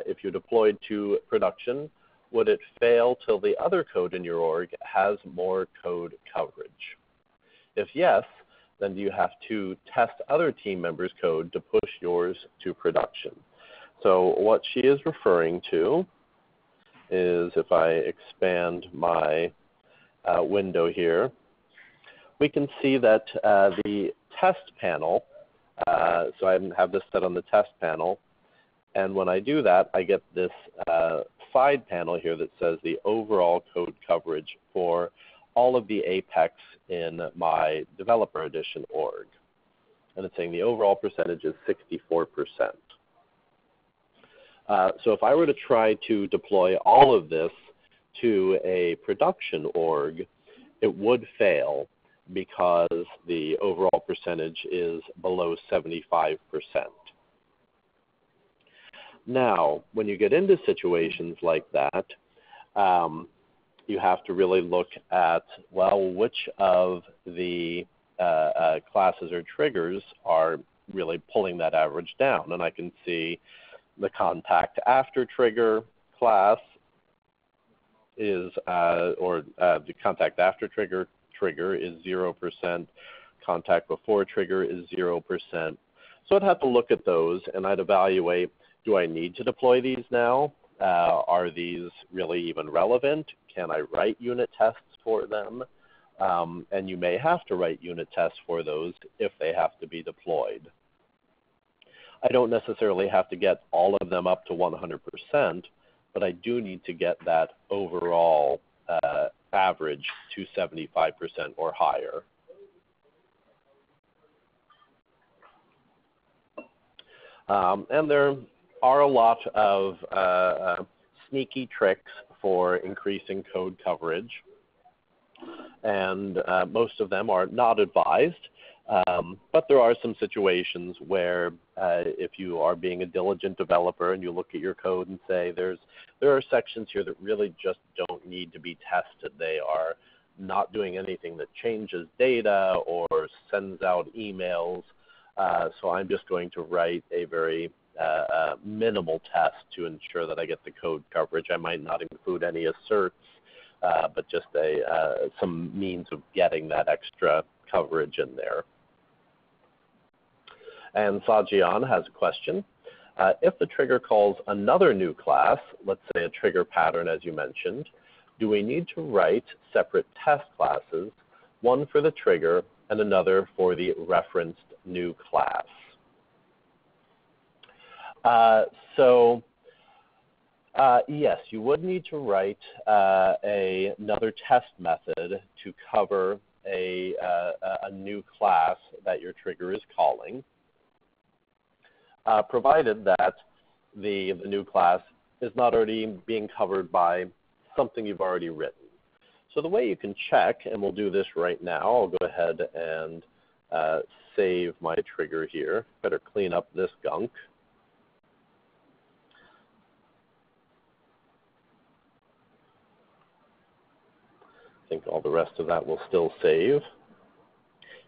If you deployed to production, would it fail till the other code in your org has more code coverage? If yes, then do you have to test other team members' code to push yours to production? So what she is referring to is, if I expand my window here, we can see that the test panel, so I have this set on the test panel, and when I do that, I get this side panel here that says the overall code coverage for all of the Apex in my Developer Edition org. And it's saying the overall percentage is 64%. So if I were to try to deploy all of this to a production org, it would fail because the overall percentage is below 75%. Now, when you get into situations like that, you have to really look at, well, which of the classes or triggers are really pulling that average down. And I can see the contact after trigger class is, the contact after trigger is 0%, contact before trigger is 0%. So I'd have to look at those and I'd evaluate, do I need to deploy these now? Are these really even relevant? Can I write unit tests for them? And you may have to write unit tests for those if they have to be deployed. I don't necessarily have to get all of them up to 100%, but I do need to get that overall average to 75% or higher. And there are a lot of sneaky tricks for increasing code coverage, and most of them are not advised. But there are some situations where if you are being a diligent developer and you look at your code and say there are sections here that really just don't need to be tested. They are not doing anything that changes data or sends out emails. So I'm just going to write a very minimal test to ensure that I get the code coverage. I might not include any asserts, but just some means of getting that extra coverage in there. And Sajian has a question. If the trigger calls another new class, let's say a trigger pattern as you mentioned, do we need to write separate test classes, one for the trigger and another for the referenced new class? Yes, you would need to write another test method to cover a new class that your trigger is calling, provided that the new class is not already being covered by something you've already written. So the way you can check, and we'll do this right now, I'll go ahead and save my trigger here. Better clean up this gunk. I think all the rest of that will still save.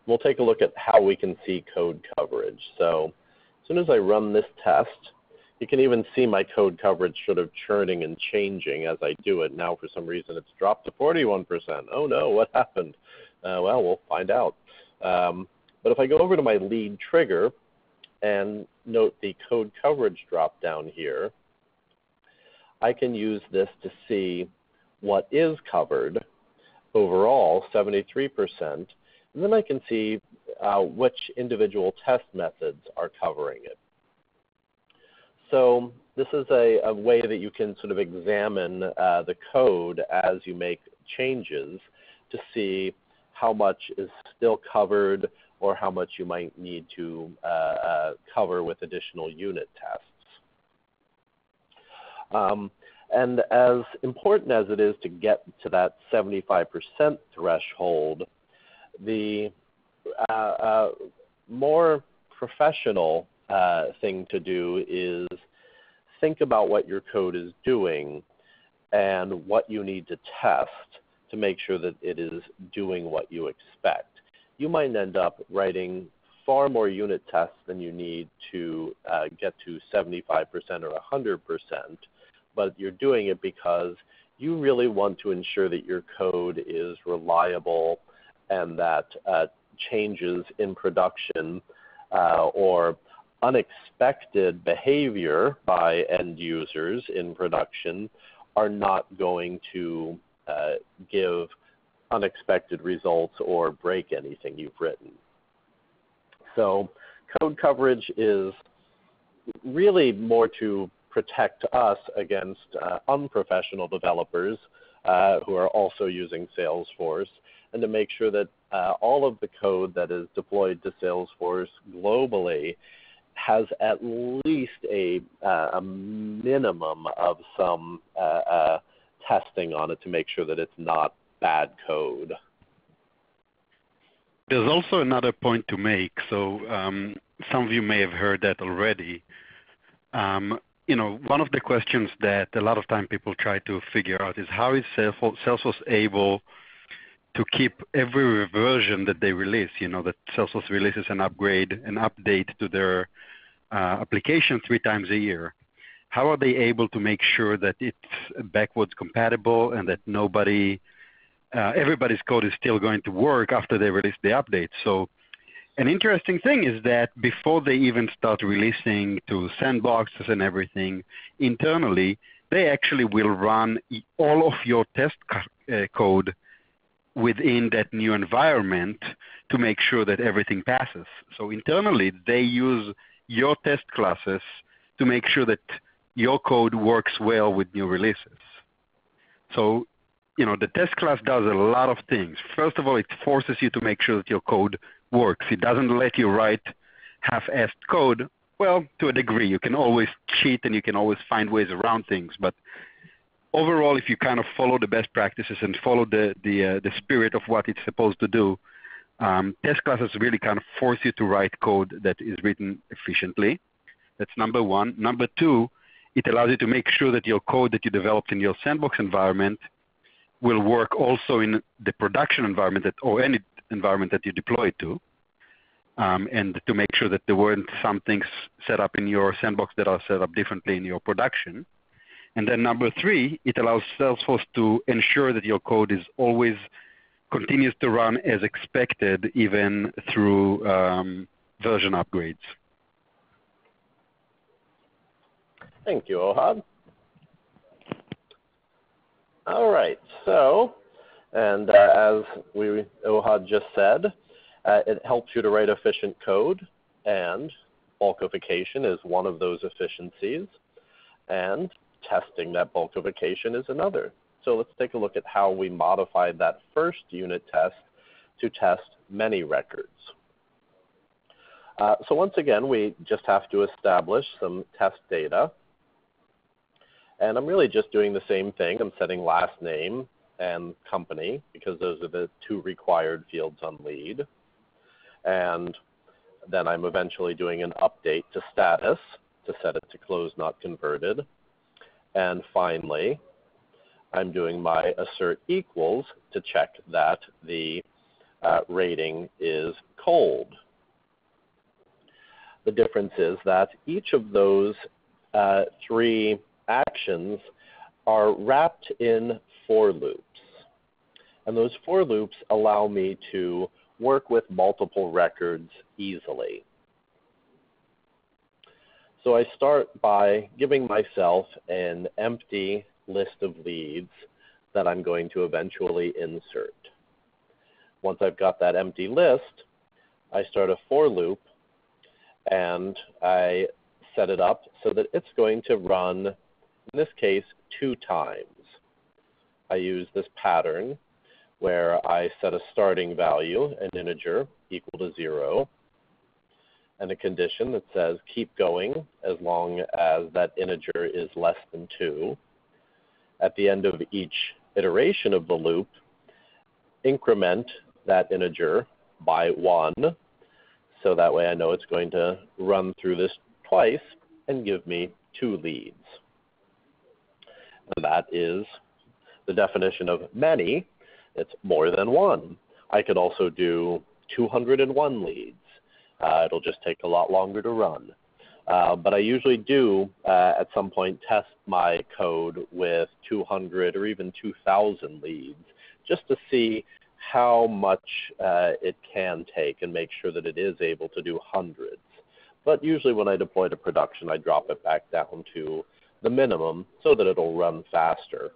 We'll take a look at how we can see code coverage. So as soon as I run this test, you can even see my code coverage sort of churning and changing as I do it. Now, for some reason, it's dropped to 41%. Oh, no, what happened? Well, we'll find out. But if I go over to my lead trigger and note the code coverage drop down here, I can use this to see what is covered. Overall, 73%. And then I can see which individual test methods are covering it. So this is a way that you can sort of examine the code as you make changes to see how much is still covered or how much you might need to cover with additional unit tests. And as important as it is to get to that 75% threshold, the more professional thing to do is think about what your code is doing and what you need to test to make sure that it is doing what you expect. You might end up writing far more unit tests than you need to get to 75% or 100%, but you're doing it because you really want to ensure that your code is reliable and that changes in production or unexpected behavior by end users in production are not going to give unexpected results or break anything you've written. So code coverage is really more to protect us against unprofessional developers who are also using Salesforce, and to make sure that all of the code that is deployed to Salesforce globally has at least a minimum of some testing on it to make sure that it's not bad code. There's also another point to make. So some of you may have heard that already. One of the questions that a lot of time people try to figure out is how is Salesforce able to keep every version that they release, that Salesforce releases an upgrade, an update to their application 3 times a year. How are they able to make sure that it's backwards compatible and that everybody's code is still going to work after they release the update? So an interesting thing is that before they even start releasing to sandboxes and everything internally, they actually will run all of your test code within that new environment to make sure that everything passes. So internally, they use your test classes to make sure that your code works well with new releases. So, the test class does a lot of things. First of all, it forces you to make sure that your code works. It doesn't let you write half-assed code. Well, to a degree, you can always cheat and you can always find ways around things. But overall, if you kind of follow the best practices and follow the spirit of what it's supposed to do, test classes really kind of force you to write code that is written efficiently. That's number one. Number two, it allows you to make sure that your code that you developed in your sandbox environment will work also in the production environment or any environment that you deploy it to, and to make sure that there weren't some things set up in your sandbox that are set up differently in your production. And then number three, it allows Salesforce to ensure that your code is always continues to run as expected, even through version upgrades. Thank you, Ohad. All right, so, and as Ohad just said, it helps you to write efficient code, and bulkification is one of those efficiencies, and testing that bulkification is another. So let's take a look at how we modified that first unit test to test many records. So once again, we just have to establish some test data. And I'm really just doing the same thing. I'm setting last name and company because those are the 2 required fields on lead. And then I'm eventually doing an update to status to set it to close not converted. And finally, I'm doing my assert equals to check that the rating is cold. The difference is that each of those 3 actions are wrapped in for loops. And those for loops allow me to work with multiple records easily. So I start by giving myself an empty list of leads that I'm going to eventually insert. Once I've got that empty list, I start a for loop and I set it up so that it's going to run, in this case, 2 times. I use this pattern where I set a starting value, an integer, equal to 0, and a condition that says keep going as long as that integer is less than 2. At the end of each iteration of the loop, increment that integer by 1, so that way I know it's going to run through this twice and give me 2 leads. And that is the definition of many. It's more than 1. I could also do 201 leads, It'll just take a lot longer to run. But I usually do, at some point, test my code with 200 or even 2,000 leads just to see how much it can take and make sure that it is able to do hundreds. But usually when I deploy to production, I drop it back down to the minimum so that it'll run faster.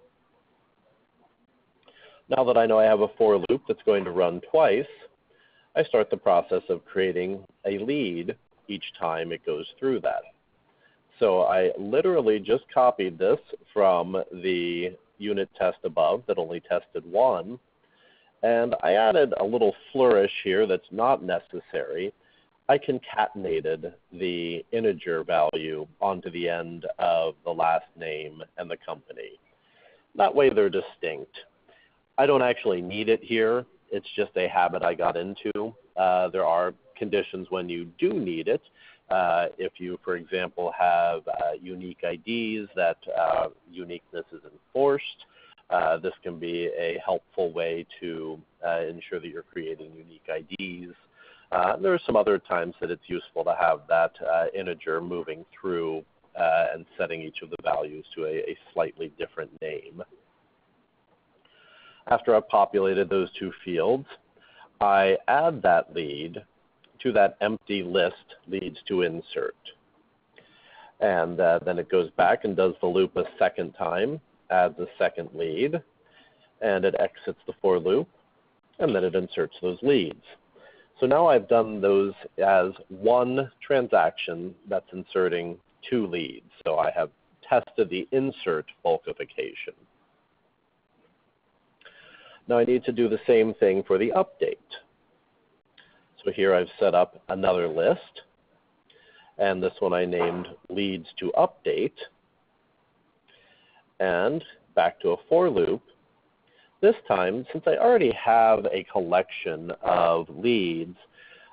Now that I know I have a for loop that's going to run twice, I start the process of creating a lead each time it goes through that. So I literally just copied this from the unit test above that only tested one, and I added a little flourish here that's not necessary. I concatenated the integer value onto the end of the last name and the company. That way they're distinct. I don't actually need it here. It's just a habit I got into. There are conditions when you do need it. If you, for example, have unique IDs that uniqueness is enforced, this can be a helpful way to ensure that you're creating unique IDs. There are some other times that it's useful to have that integer moving through and setting each of the values to a slightly different name. After I've populated those two fields, I add that lead to that empty list leads to insert. And then it goes back and does the loop a second time, adds a second lead, and it exits the for loop, and then it inserts those leads. So now I've done those as one transaction that's inserting two leads. So I have tested the insert bulkification. Now I need to do the same thing for the update. So here I've set up another list, and this one I named leads to update, and back to a for loop. This time, since I already have a collection of leads,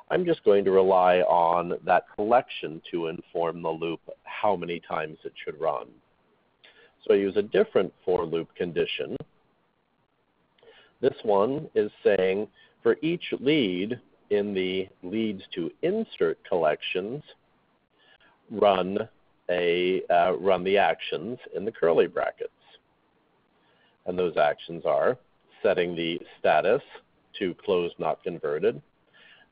I'm just going to rely on that collection to inform the loop how many times it should run. So I use a different for loop condition. This one is saying for each lead in the leads to insert collections, run the actions in the curly brackets. And those actions are setting the status to closed not converted,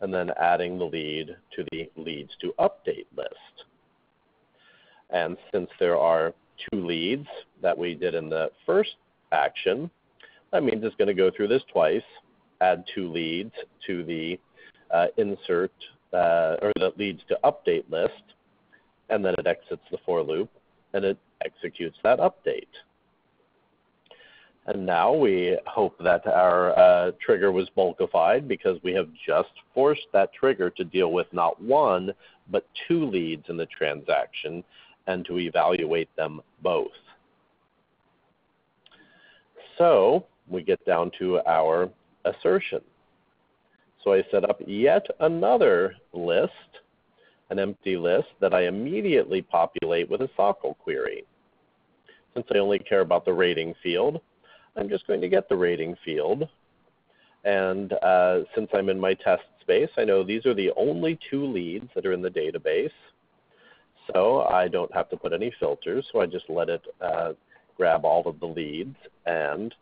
and then adding the lead to the leads to update list. And since there are two leads that we did in the first action, that means it's going to go through this twice, add two leads to the insert or the leads to update list, and then it exits the for loop and it executes that update. And now we hope that our trigger was bulkified because we have just forced that trigger to deal with not one, but two leads in the transaction and to evaluate them both. So we get down to our assertion. So I set up yet another list, an empty list that I immediately populate with a SOQL query. Since I only care about the rating field, I'm just going to get the rating field. And since I'm in my test space, I know these are the only two leads that are in the database. So I don't have to put any filters. So I just let it grab all of the leads and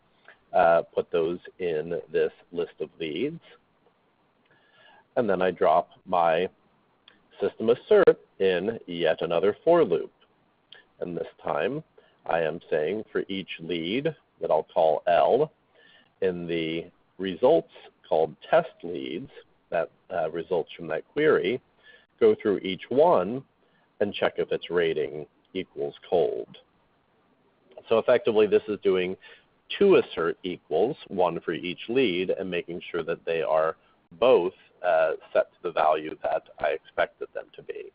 put those in this list of leads. And then I drop my system assert in yet another for loop. And this time I am saying for each lead that I'll call L in the results called test leads, that results from that query, go through each one and check if its rating equals cold. So effectively this is doing two assert equals, one for each lead, and making sure that they are both set to the value that I expected them to be.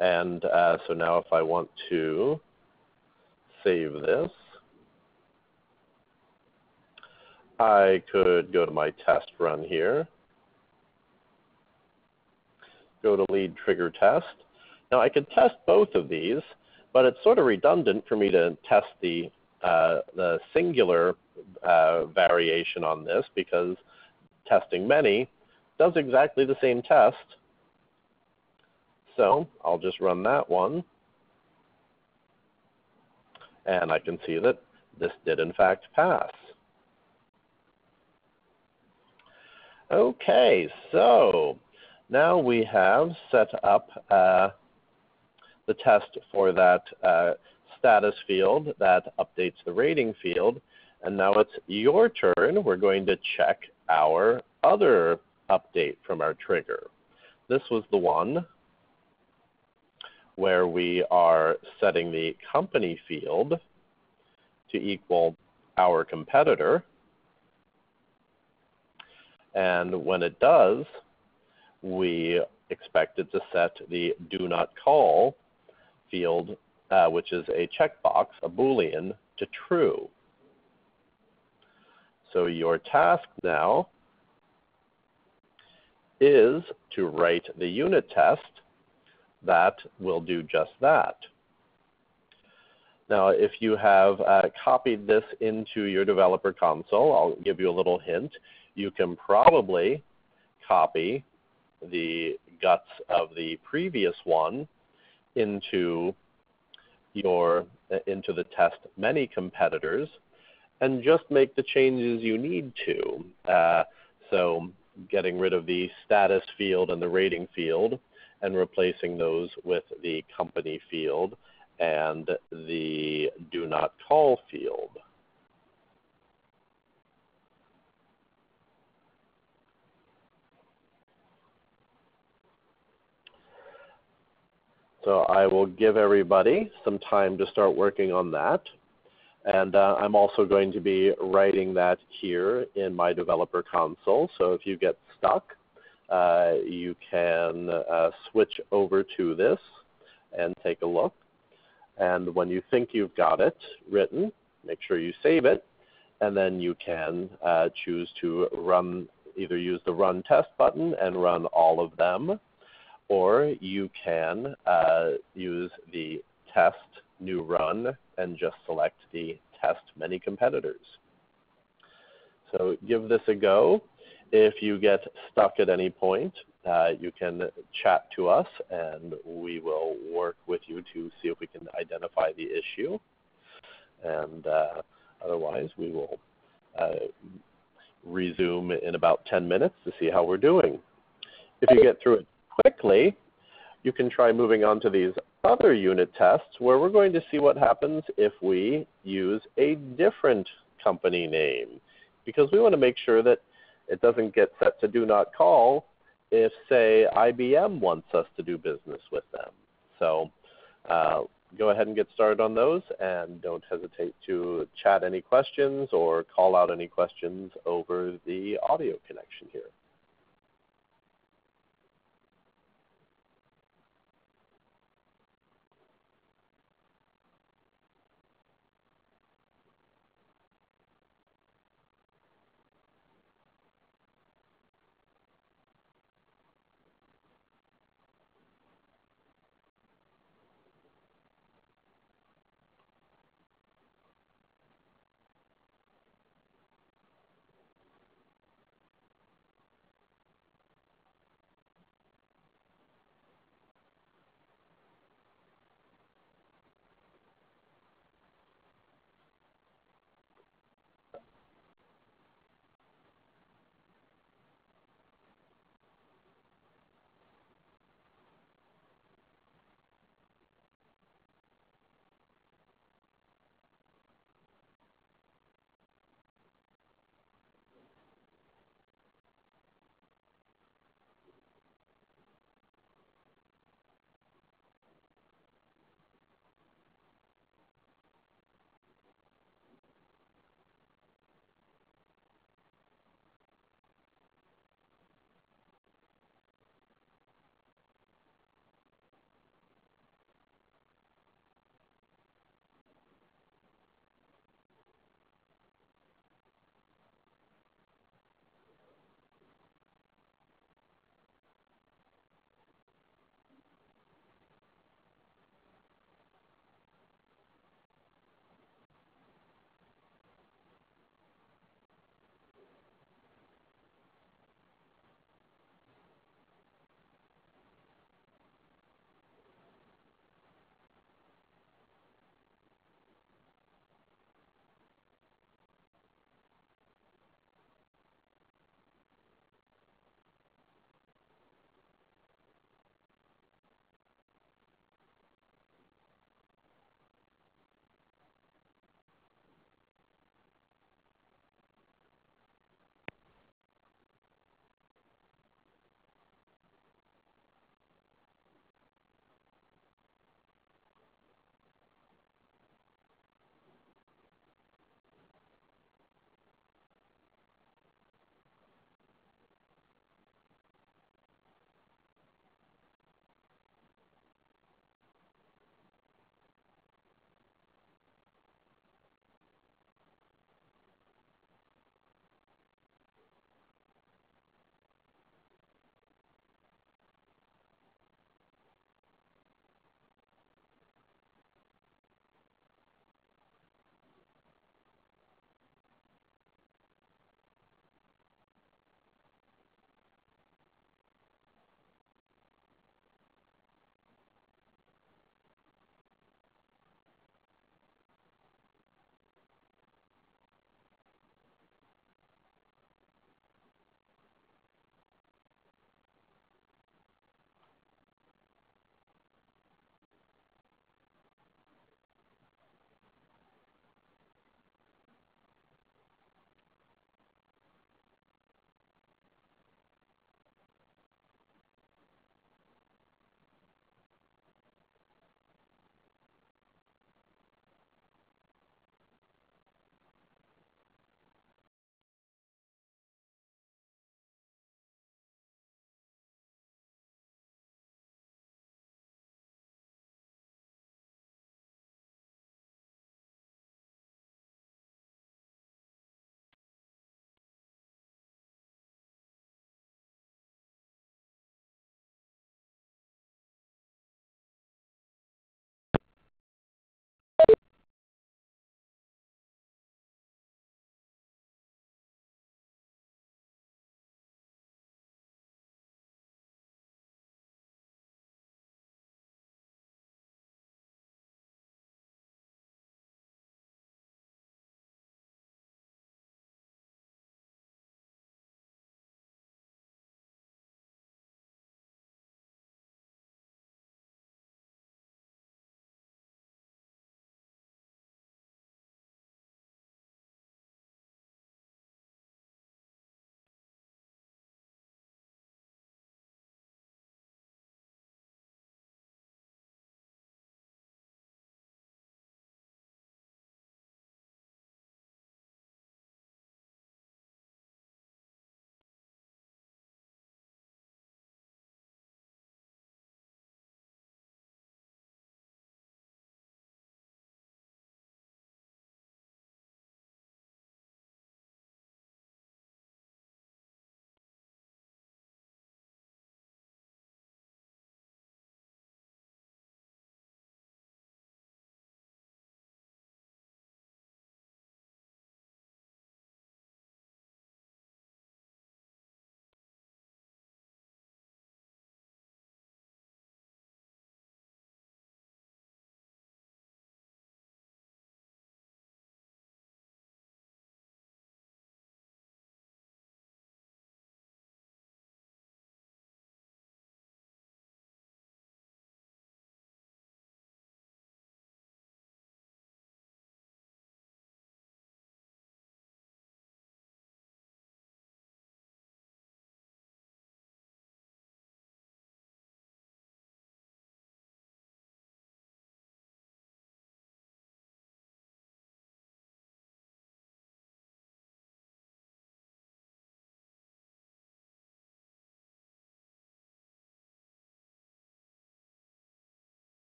And so now if I want to save this, I could go to my test run here, go to lead trigger test. Now I could test both of these, but it's sort of redundant for me to test the singular variation on this because testing many does exactly the same test. So I'll just run that one. And I can see that this did in fact pass. Okay, so now we have set up the test for that status field that updates the rating field. And now it's your turn. We're going to check our other update from our trigger. This was the one where we are setting the company field to equal our competitor. And when it does, we expect it to set the do not call field, which is a checkbox, a Boolean, to true. So your task now is to write the unit test that will do just that. Now, if you have copied this into your developer console, I'll give you a little hint. You can probably copy the guts of the previous one into the test many competitors and just make the changes you need to. So getting rid of the status field and the rating field and replacing those with the company field and the do not call field. So I will give everybody some time to start working on that. And I'm also going to be writing that here in my developer console. So if you get stuck, you can switch over to this and take a look. And when you think you've got it written, make sure you save it. And then you can choose to run, either use the Run Test button and run all of them, or you can use the Test New Run and just select the Test Many Competitors. So give this a go. If you get stuck at any point, you can chat to us and we will work with you to see if we can identify the issue. And otherwise, we will resume in about 10 minutes to see how we're doing. If you get through it quickly, you can try moving on to these other unit tests where we're going to see what happens if we use a different company name, because we want to make sure that it doesn't get set to do not call if, say, IBM wants us to do business with them. So go ahead and get started on those, and don't hesitate to chat any questions or call out any questions over the audio connection here.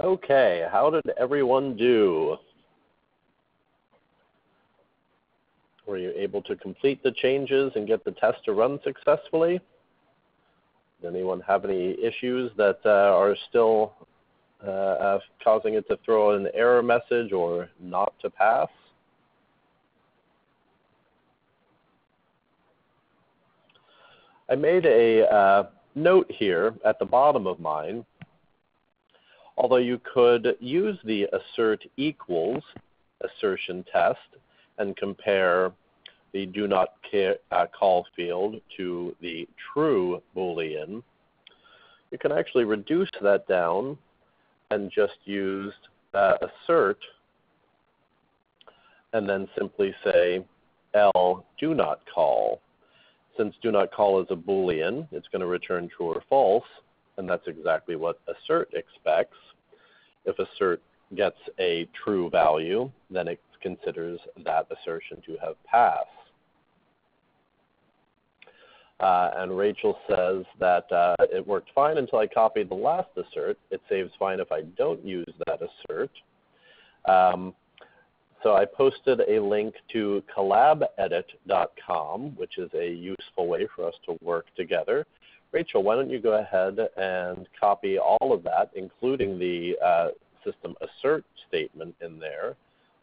Okay, how did everyone do? Were you able to complete the changes and get the test to run successfully? Does anyone have any issues that are still causing it to throw an error message or not to pass? I made a note here at the bottom of mine. Although you could use the assert equals assertion test and compare the do not call field to the true Boolean, you can actually reduce that down and just use assert and then simply say L do not call. Since do not call is a Boolean, it's going to return true or false, and that's exactly what assert expects. If assert gets a true value, then it considers that assertion to have passed. And Rachel says that it worked fine until I copied the last assert. It saves fine if I don't use that assert. So I posted a link to collabedit.com, which is a useful way for us to work together. Rachel, why don't you go ahead and copy all of that, including the system assert statement in there,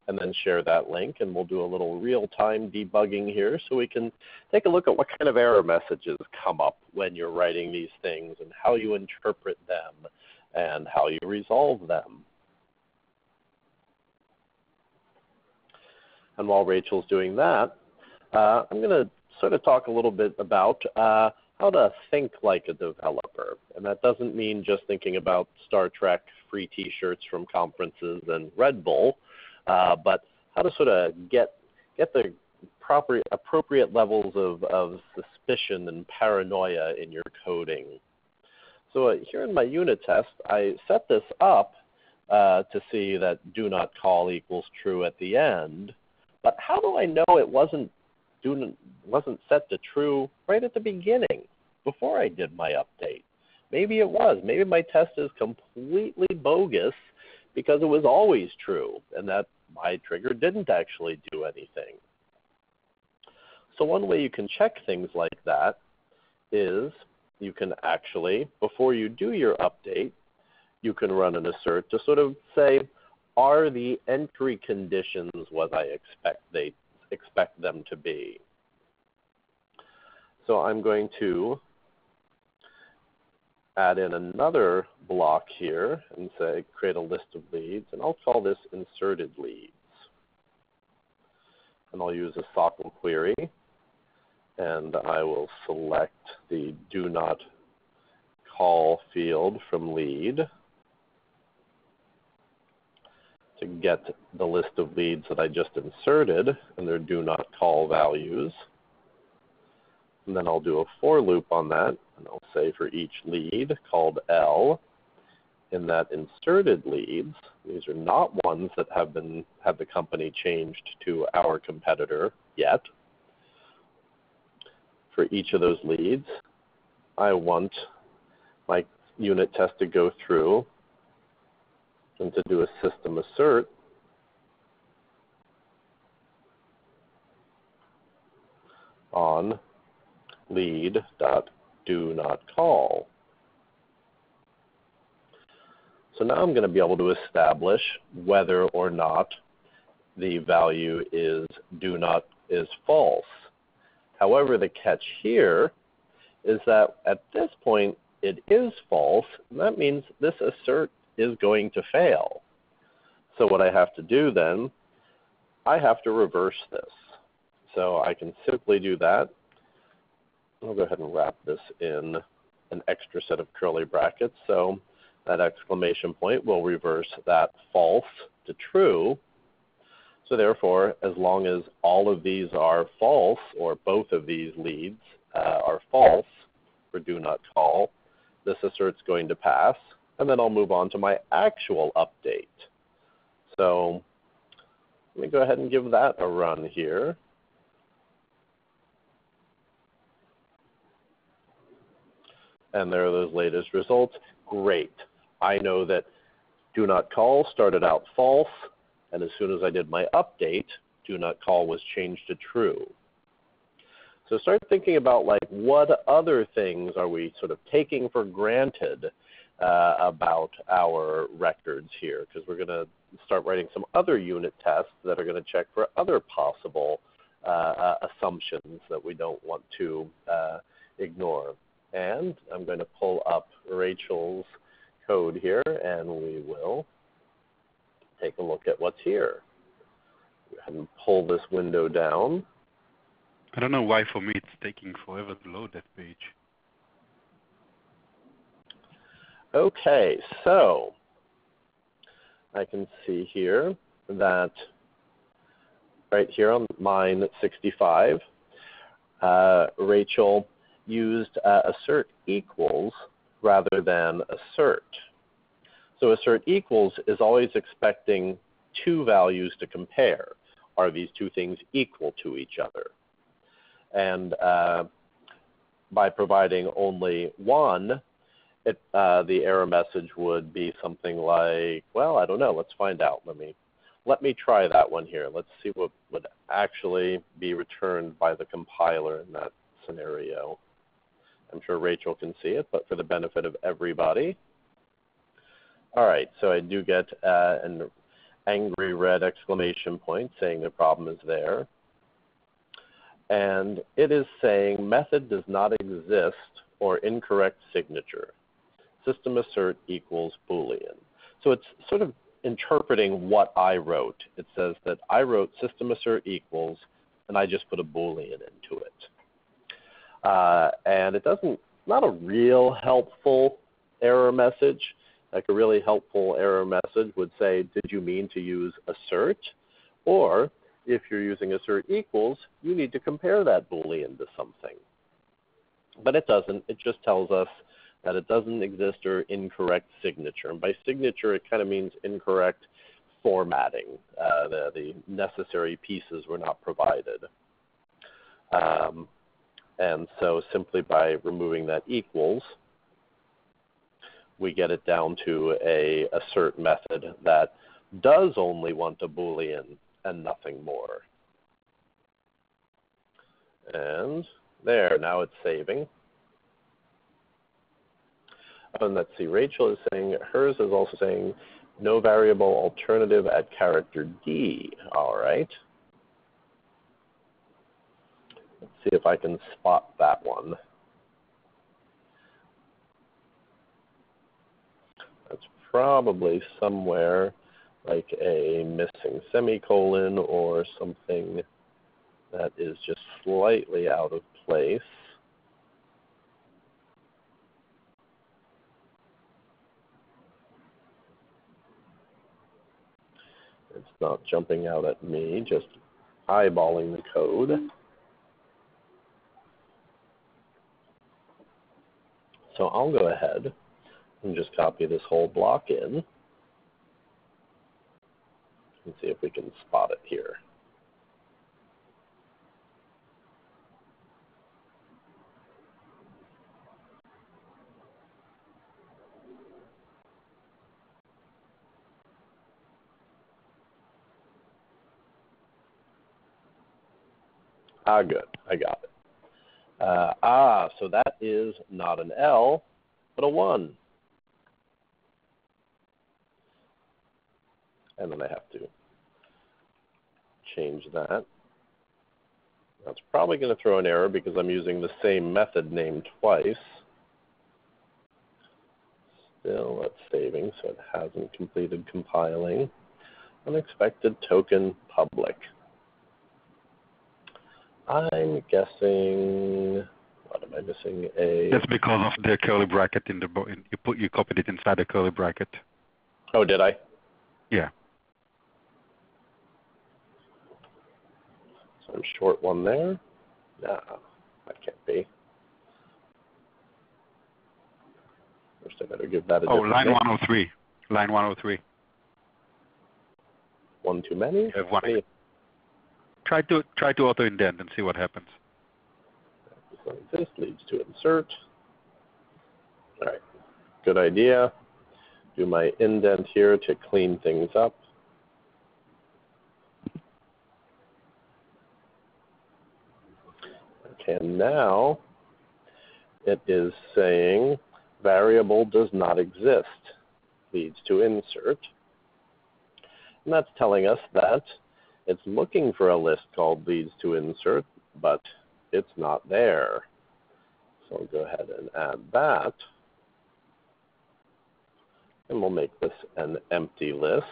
and then share that link, and we'll do a little real-time debugging here so we can take a look at what kind of error messages come up when you're writing these things and how you interpret them and how you resolve them. And while Rachel's doing that, I'm going to sort of talk a little bit about how to think like a developer. And that doesn't mean just thinking about Star Trek, free T-shirts from conferences, and Red Bull, but how to sort of get the appropriate levels of suspicion and paranoia in your coding. So here in my unit test, I set this up to see that do not call equals true at the end. But how do I know it wasn't set to true right at the beginning, before I did my update? Maybe it was. Maybe my test is completely bogus because it was always true and that my trigger didn't actually do anything. So one way you can check things like that is you can actually, before you do your update, you can run an assert to sort of say, are the entry conditions what I expect them to be? So I'm going to add in another block here and say create a list of leads, and I'll call this inserted leads. And I'll use a SOQL query, and I will select the do not call field from lead to get the list of leads that I just inserted and their do not call values. And then I'll do a for loop on that, and I'll say for each lead called L, in that inserted leads, these are not ones that have the company changed to our competitor yet. For each of those leads, I want my unit test to go through and to do a system assert on lead.doNotCall. So now I'm going to be able to establish whether or not the value is false. However, the catch here is that at this point it is false, and that means this assert is going to fail. So what I have to do then, I have to reverse this. So I can simply do that. I'll go ahead and wrap this in an extra set of curly brackets. So that exclamation point will reverse that false to true. So therefore, as long as all of these are false, or both of these leads are false for do not call, this assert's going to pass. And then I'll move on to my actual update. So let me go ahead and give that a run here. And there are those latest results. Great. I know that Do not call started out false, and as soon as I did my update, do not call was changed to true. So start thinking about like what other things are we sort of taking for granted about our records here, because we're going to start writing some other unit tests that are going to check for other possible assumptions that we don't want to ignore. And I'm going to pull up Rachel's code here, and we will take a look at what's here. Go ahead and pull this window down. I don't know why for me it's taking forever to load that page. Okay, so I can see here that right here on line 65, Rachel used assert equals rather than assert. So assert equals is always expecting two values to compare. Are these two things equal to each other? And by providing only one, the error message would be something like, well, I don't know, let's find out. Let me try that one here. Let's see what would actually be returned by the compiler in that scenario. I'm sure Rachel can see it, but for the benefit of everybody. All right, so I do get an angry red exclamation point saying the problem is there. And it is saying method does not exist or incorrect signature. System assert equals Boolean. So it's sort of interpreting what I wrote. It says that I wrote system assert equals, and I just put a Boolean into it. And it doesn't, not a real helpful error message. Like a really helpful error message would say, did you mean to use assert? Or if you're using assert equals, you need to compare that Boolean to something. But it doesn't. It just tells us that it doesn't exist or incorrect signature. And by signature, it kind of means incorrect formatting. The necessary pieces were not provided. And so simply by removing that equals, we get it down to a assert method that does only want a Boolean and nothing more. And there, now it's saving. And let's see, Rachel is saying, hers is also saying no variable alternative at character D. All right. Let's see if I can spot that one. That's probably somewhere like a missing semicolon or something that is just slightly out of place. It's not jumping out at me, just eyeballing the code. So I'll go ahead and just copy this whole block in and see if we can spot it here. Good, I got it. So that is not an L, but a 1. And then I have to change that. That's probably going to throw an error because I'm using the same method name twice. Still, that's saving, so it hasn't completed compiling. Unexpected token public. I'm guessing, what am I missing? That's because of the curly bracket in the you copied it inside the curly bracket. Oh, did I? Yeah. So I'm short one there. No, that can't be. First, I better give that a different line name. 103. Line 103. One too many? You have one. Try to auto indent and see what happens. This leads to insert. All right, good idea. do my indent here to clean things up. Okay, now it is saying variable does not exist, leads to insert. And that's telling us that it's looking for a list called leads to insert, but it's not there. So I'll go ahead and add that. And we'll make this an empty list.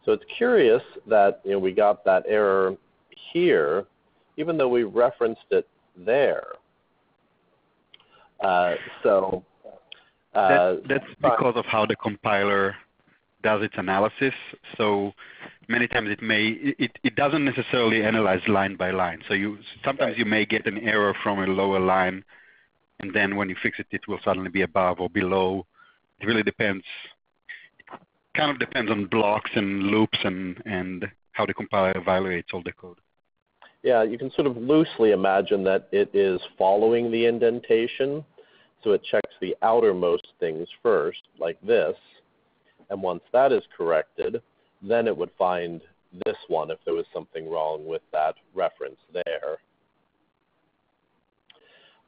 So it's curious that we got that error here, even though we referenced it there. That's because of how the compiler does its analysis. So many times it doesn't necessarily analyze line by line. So sometimes you may get an error from a lower line, and then when you fix it, it will suddenly be above or below. It really depends. Kind of depends on blocks and loops and how the compiler evaluates all the code. Yeah, you can sort of loosely imagine that it is following the indentation. So it checks the outermost things first, like this. And once that is corrected, then it would find this one if there was something wrong with that reference there.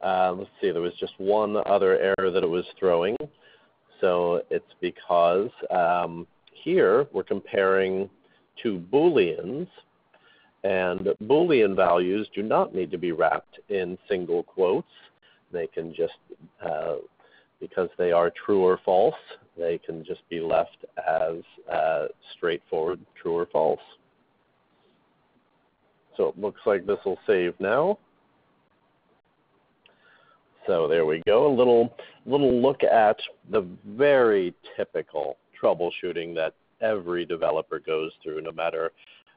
Let's see, there was just one other error that it was throwing. So it's because here we're comparing two Booleans, and Boolean values do not need to be wrapped in single quotes. They can just, because they are true or false, they can just be left as straightforward true or false. So it looks like this will save now. So there we go, a little look at the very typical troubleshooting that every developer goes through. No matter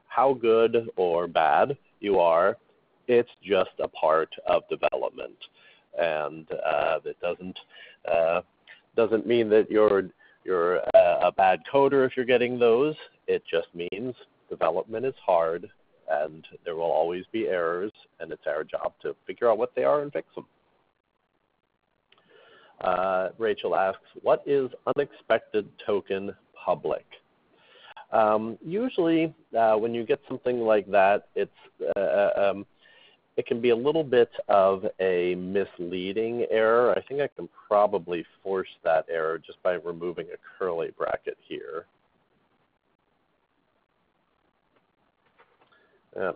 how good or bad you are, it's just a part of development. And it doesn't mean that you're a bad coder if you're getting those. It just means development is hard, and there will always be errors, and it's our job to figure out what they are and fix them. Rachel asks, what is unexpected token public? Usually when you get something like that, it can be a little bit of a misleading error. I think I can probably force that error just by removing a curly bracket here.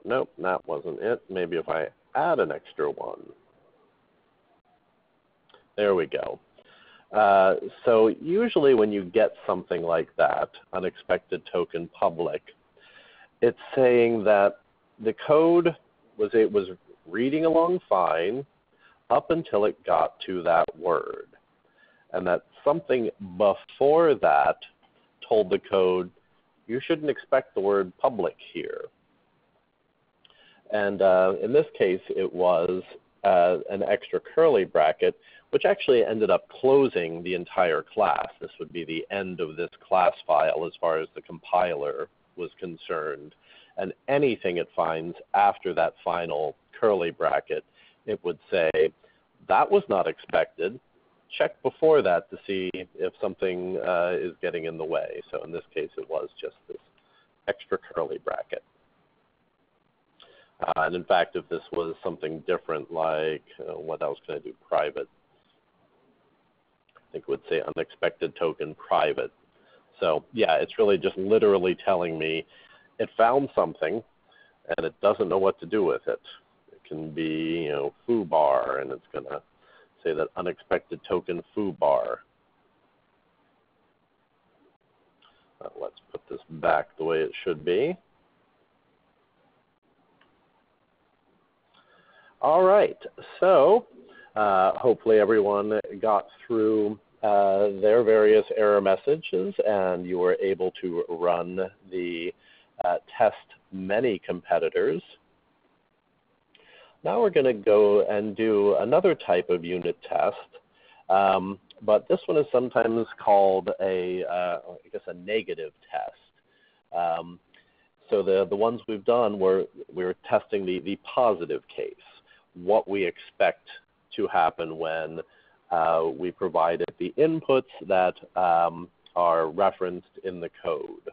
Nope, that wasn't it. Maybe if I add an extra one. There we go. So usually when you get something like that, unexpected token public, it's saying that the code was reading along fine up until it got to that word. And that something before that told the code, you shouldn't expect the word public here. And in this case, it was an extra curly bracket, which actually ended up closing the entire class. This would be the end of this class file as far as the compiler was concerned. And anything it finds after that final curly bracket, it would say, that was not expected. Check before that to see if something is getting in the way. So in this case, it was just this extra curly bracket. And in fact, if this was something different, like what else can I do? Private. I think it would say unexpected token private. So yeah, it's really just literally telling me it found something and it doesn't know what to do with it. It can be, foobar, and it's going to say that unexpected token foobar. Let's put this back the way it should be. All right, so hopefully everyone got through their various error messages and you were able to run the test many competitors. Now we're going to go and do another type of unit test, but this one is sometimes called I guess a negative test. So the ones we've done we're testing the positive case. what we expect to happen when we provided the inputs that are referenced in the code.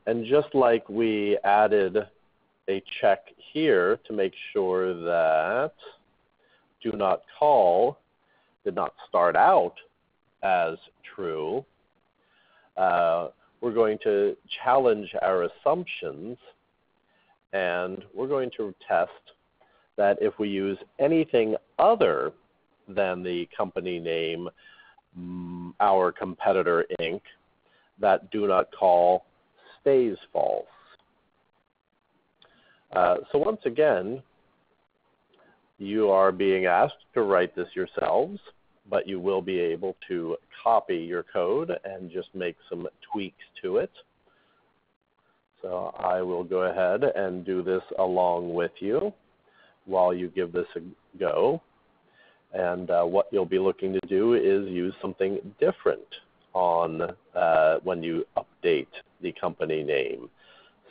And just like we added a check here to make sure that do not call did not start out as true, we're going to challenge our assumptions, and we're going to test that if we use anything other than the company name, our competitor Inc., that do not call stays false. So once again, you are being asked to write this yourselves, but you will be able to copy your code and just make some tweaks to it. So I will go ahead and do this along with you while you give this a go. And what you'll be looking to do is use something different on when you update the company name.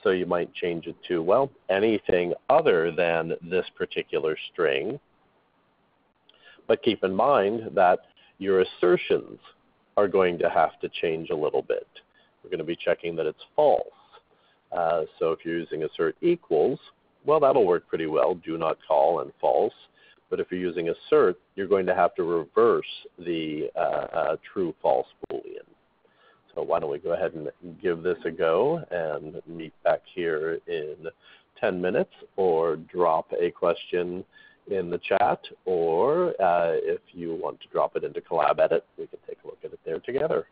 So you might change it to, well, anything other than this particular string. But keep in mind that your assertions are going to have to change a little bit. We're going to be checking that it's false. So if you're using assert equals, well, that'll work pretty well, do not call and false. But if you're using assert, you're going to have to reverse the true-false Boolean. So why don't we go ahead and give this a go and meet back here in 10 minutes, or drop a question in the chat, or if you want to drop it into Collab Edit, we can take a look at it there together.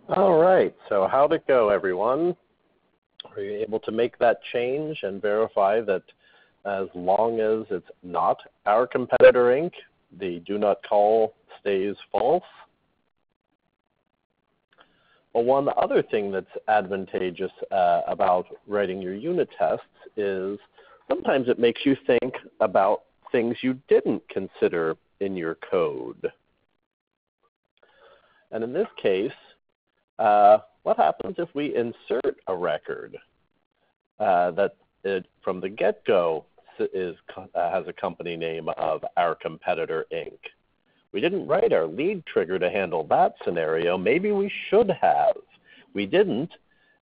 All right, so how'd it go, everyone? Are you able to make that change and verify that as long as it's not our competitor Inc., the do not call stays false? Well, one other thing that's advantageous about writing your unit tests is sometimes it makes you think about things you didn't consider in your code. And in this case, what happens if we insert a record that from the get-go has a company name of our competitor Inc.? We didn't write our lead trigger to handle that scenario. Maybe we should have. We didn't,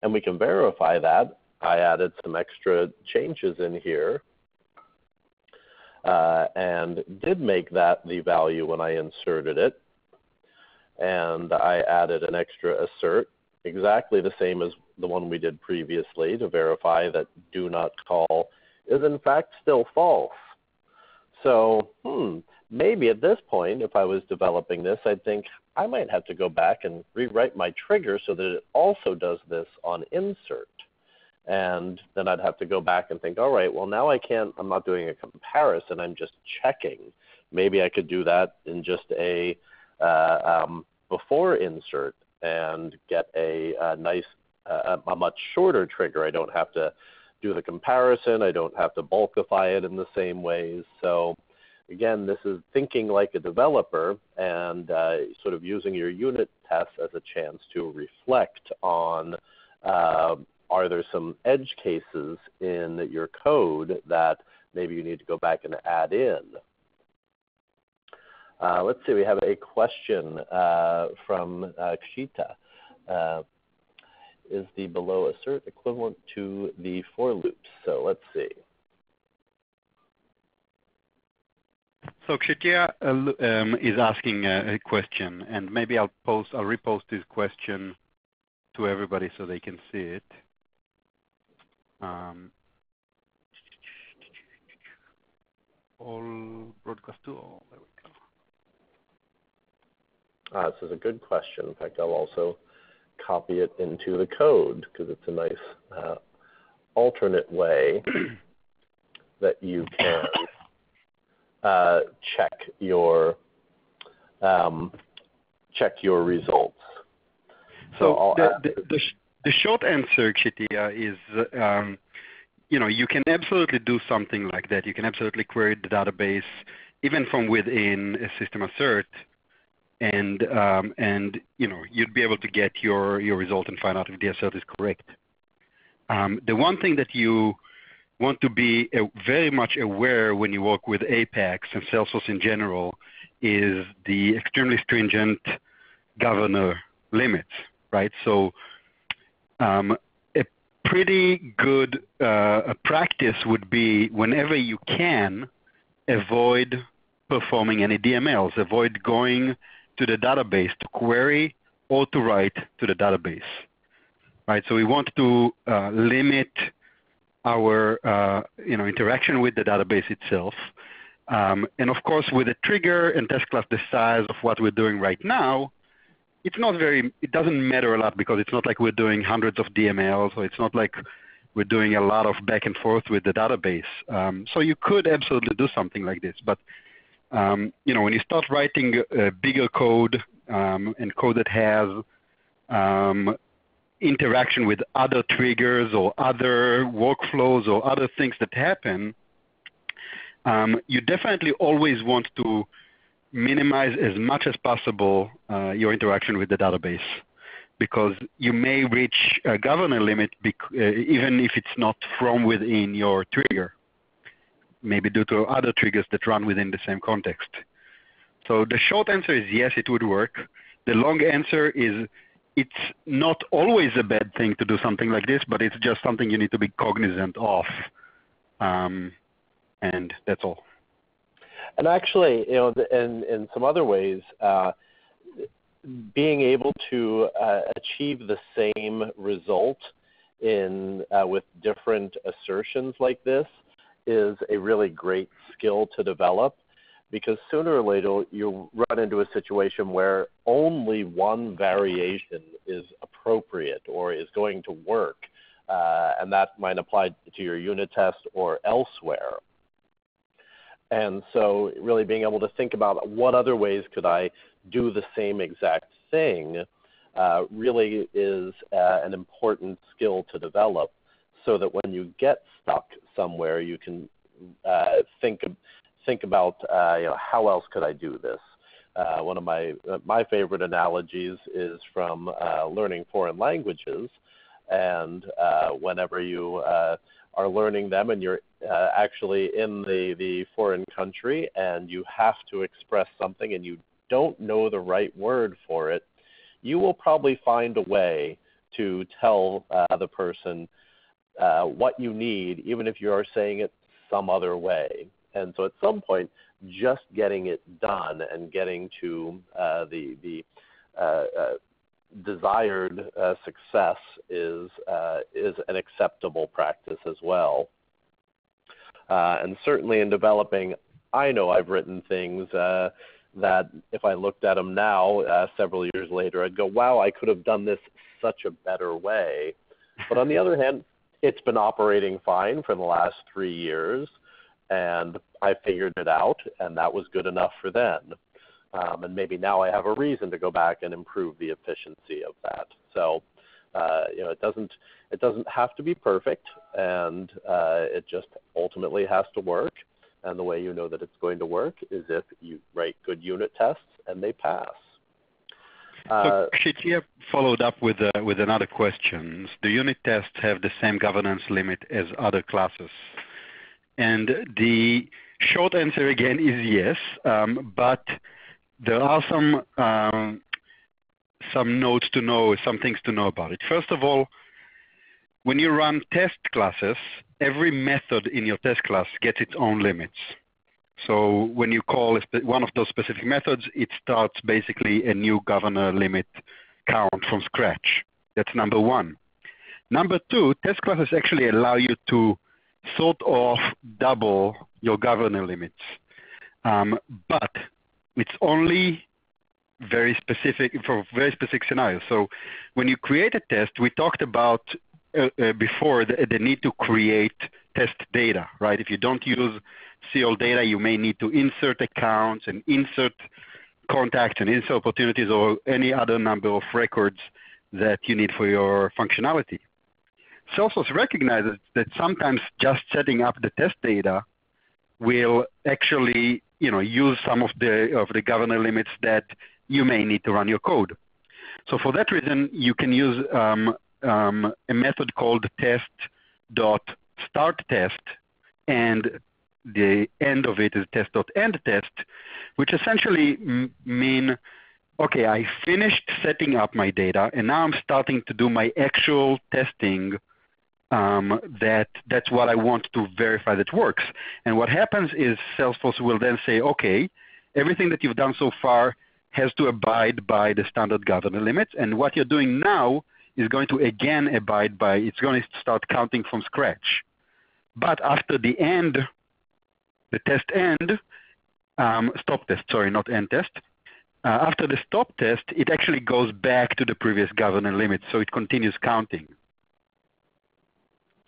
and we can verify that. I added some extra changes in here and did make that the value when I inserted it. And I added an extra assert, exactly the same as the one we did previously, to verify that do not call is in fact still false. So, maybe at this point, if I was developing this, I'd think I might have to go back and rewrite my trigger so that it also does this on insert. And then I'd have to go back and think, all right, well, now I'm not doing a comparison, I'm just checking. Maybe I could do that in just a before insert and get a nice, a much shorter trigger. I don't have to do the comparison. I don't have to bulkify it in the same ways. So again, this is thinking like a developer and sort of using your unit tests as a chance to reflect on are there some edge cases in your code that maybe you need to go back and add in. Let's see, we have a question from Kshita. Is the below assert equivalent to the for loops? So let's see. So Kshitya is asking a question, and maybe I'll repost this question to everybody so they can see it. All broadcast to all. There we go. This is a good question. In fact, I'll also copy it into the code because it's a nice alternate way that you can check your results. So the short answer, Kshitya, is you can absolutely do something like that. You can absolutely query the database even from within a system assert, and you'd be able to get your result and find out if the assert is correct. The one thing that you want to be very much aware when you work with Apex and Salesforce in general is the extremely stringent governor limits, right? So a pretty good practice would be whenever you can, avoid performing any DMLs, avoid going to the database to query or to write to the database, right? So we want to limit our interaction with the database itself. And of course, with a trigger and test class the size of what we're doing right now, it doesn't matter a lot because it's not like we're doing hundreds of DMLs, or it's not like we're doing a lot of back and forth with the database. So you could absolutely do something like this. But when you start writing bigger code and code that has interaction with other triggers or other workflows or other things that happen, you definitely always want to minimize as much as possible your interaction with the database, because you may reach a governor limit even if it's not from within your trigger, maybe due to other triggers that run within the same context. So the short answer is yes, it would work. The long answer is it's not always a bad thing to do something like this, but it's just something you need to be cognizant of. And that's all. And actually, in some other ways, being able to achieve the same result with different assertions like this is a really great skill to develop, because sooner or later you'll run into a situation where only one variation is appropriate or is going to work, and that might apply to your unit test or elsewhere. And so really being able to think about what other ways could I do the same exact thing really is an important skill to develop, so that when you get stuck somewhere, you can think about how else could I do this. One of my favorite analogies is from learning foreign languages, and whenever you are learning them and you're actually in the foreign country and you have to express something and you don't know the right word for it, you will probably find a way to tell the person what you need, even if you are saying it some other way. And so at some point, just getting it done and getting to the desired success is an acceptable practice as well. And certainly in developing, I know I've written things that if I looked at them now, several years later, I'd go, wow, I could have done this such a better way. But on the other hand, it's been operating fine for the last 3 years, and I figured it out, and that was good enough for then. And maybe now I have a reason to go back and improve the efficiency of that. So, it doesn't have to be perfect, and it just ultimately has to work. And the way you know that it's going to work is if you write good unit tests and they pass. So Kshetia followed up with another question. Do unit tests have the same governance limit as other classes? And the short answer again is yes, but there are some notes to know, some things to know about it. First of all, when you run test classes, every method in your test class gets its own limits. So when you call one of those specific methods, it starts basically a new governor limit count from scratch. That's number one. Number two, test classes actually allow you to sort of double your governor limits. But it's only very specific for very specific scenarios. So when you create a test, we talked about before the need to create test data, right? If you don't use SEAL data, you may need to insert accounts and insert contacts and insert opportunities or any other number of records that you need for your functionality. Salesforce recognizes that sometimes just setting up the test data will actually, use some of the governor limits that you may need to run your code. So for that reason, you can use a method called test.startTest, and the end of it is test.endTest, which essentially mean, okay, I finished setting up my data, and now I'm starting to do my actual testing. That's what I want to verify that works. And what happens is Salesforce will then say, okay, everything that you've done so far has to abide by the standard governor limits, and what you're doing now is going to again abide by, it's going to start counting from scratch. But after the end, the test end, stop test, sorry, not end test. After the stop test, it actually goes back to the previous governor limit, so it continues counting.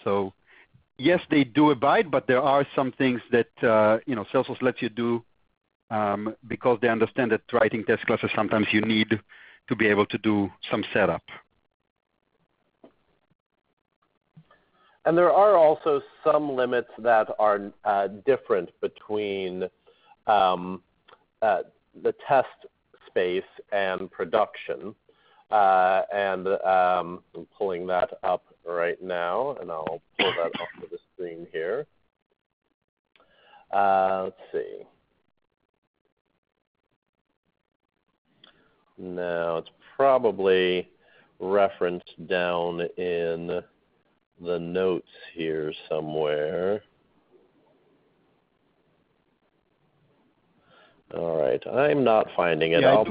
So yes, they do abide, but there are some things that Salesforce lets you do because they understand that writing test classes, sometimes you need to be able to do some setup. And there are also some limits that are different between the test space and production. And I'm pulling that up right now, and I'll pull that onto the screen here. Let's see. Now, it's probably referenced down in the notes here somewhere. All right, I'm not finding it. Yeah, I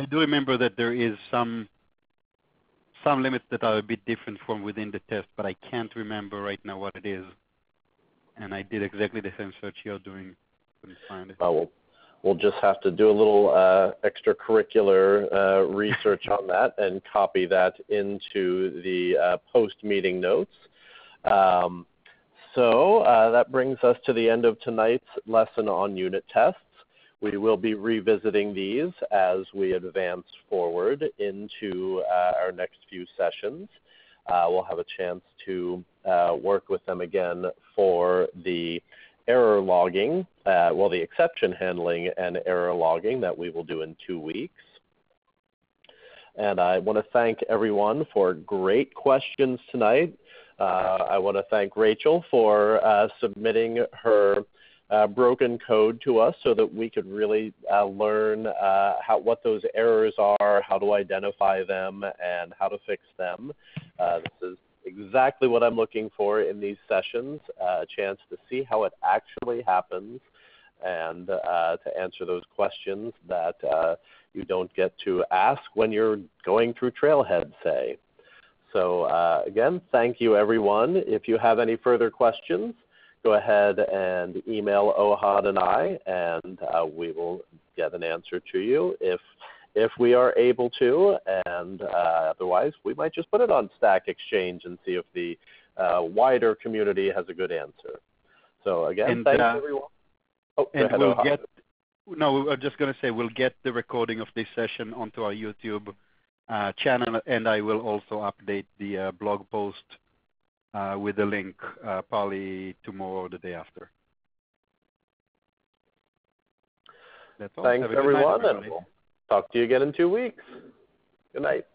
do remember that there is some limits that are a bit different from within the test, but I can't remember right now what it is. And I did exactly the same search you're doing. Couldn't find it. Oh, We'll just have to do a little extracurricular research on that and copy that into the post-meeting notes. So that brings us to the end of tonight's lesson on unit tests. We will be revisiting these as we advance forward into our next few sessions. We'll have a chance to work with them again for the error logging, the exception handling and error logging that we will do in 2 weeks. And I want to thank everyone for great questions tonight. I want to thank Rachel for submitting her broken code to us so that we could really learn what those errors are, how to identify them, and how to fix them. This is exactly what I'm looking for in these sessions, a chance to see how it actually happens and to answer those questions that you don't get to ask when you're going through Trailhead, say. So again, thank you everyone. If you have any further questions, go ahead and email Ohad and I, and we will get an answer to you if we are able to, and otherwise we might just put it on Stack Exchange and see if the wider community has a good answer. So again, thanks everyone. Oh, and go ahead, we'll Ohad. I'm just going to say we'll get the recording of this session onto our YouTube channel, and I will also update the blog post with the link probably tomorrow or the day after. That's all. Thanks everyone, and we'll talk to you again in 2 weeks. Good night.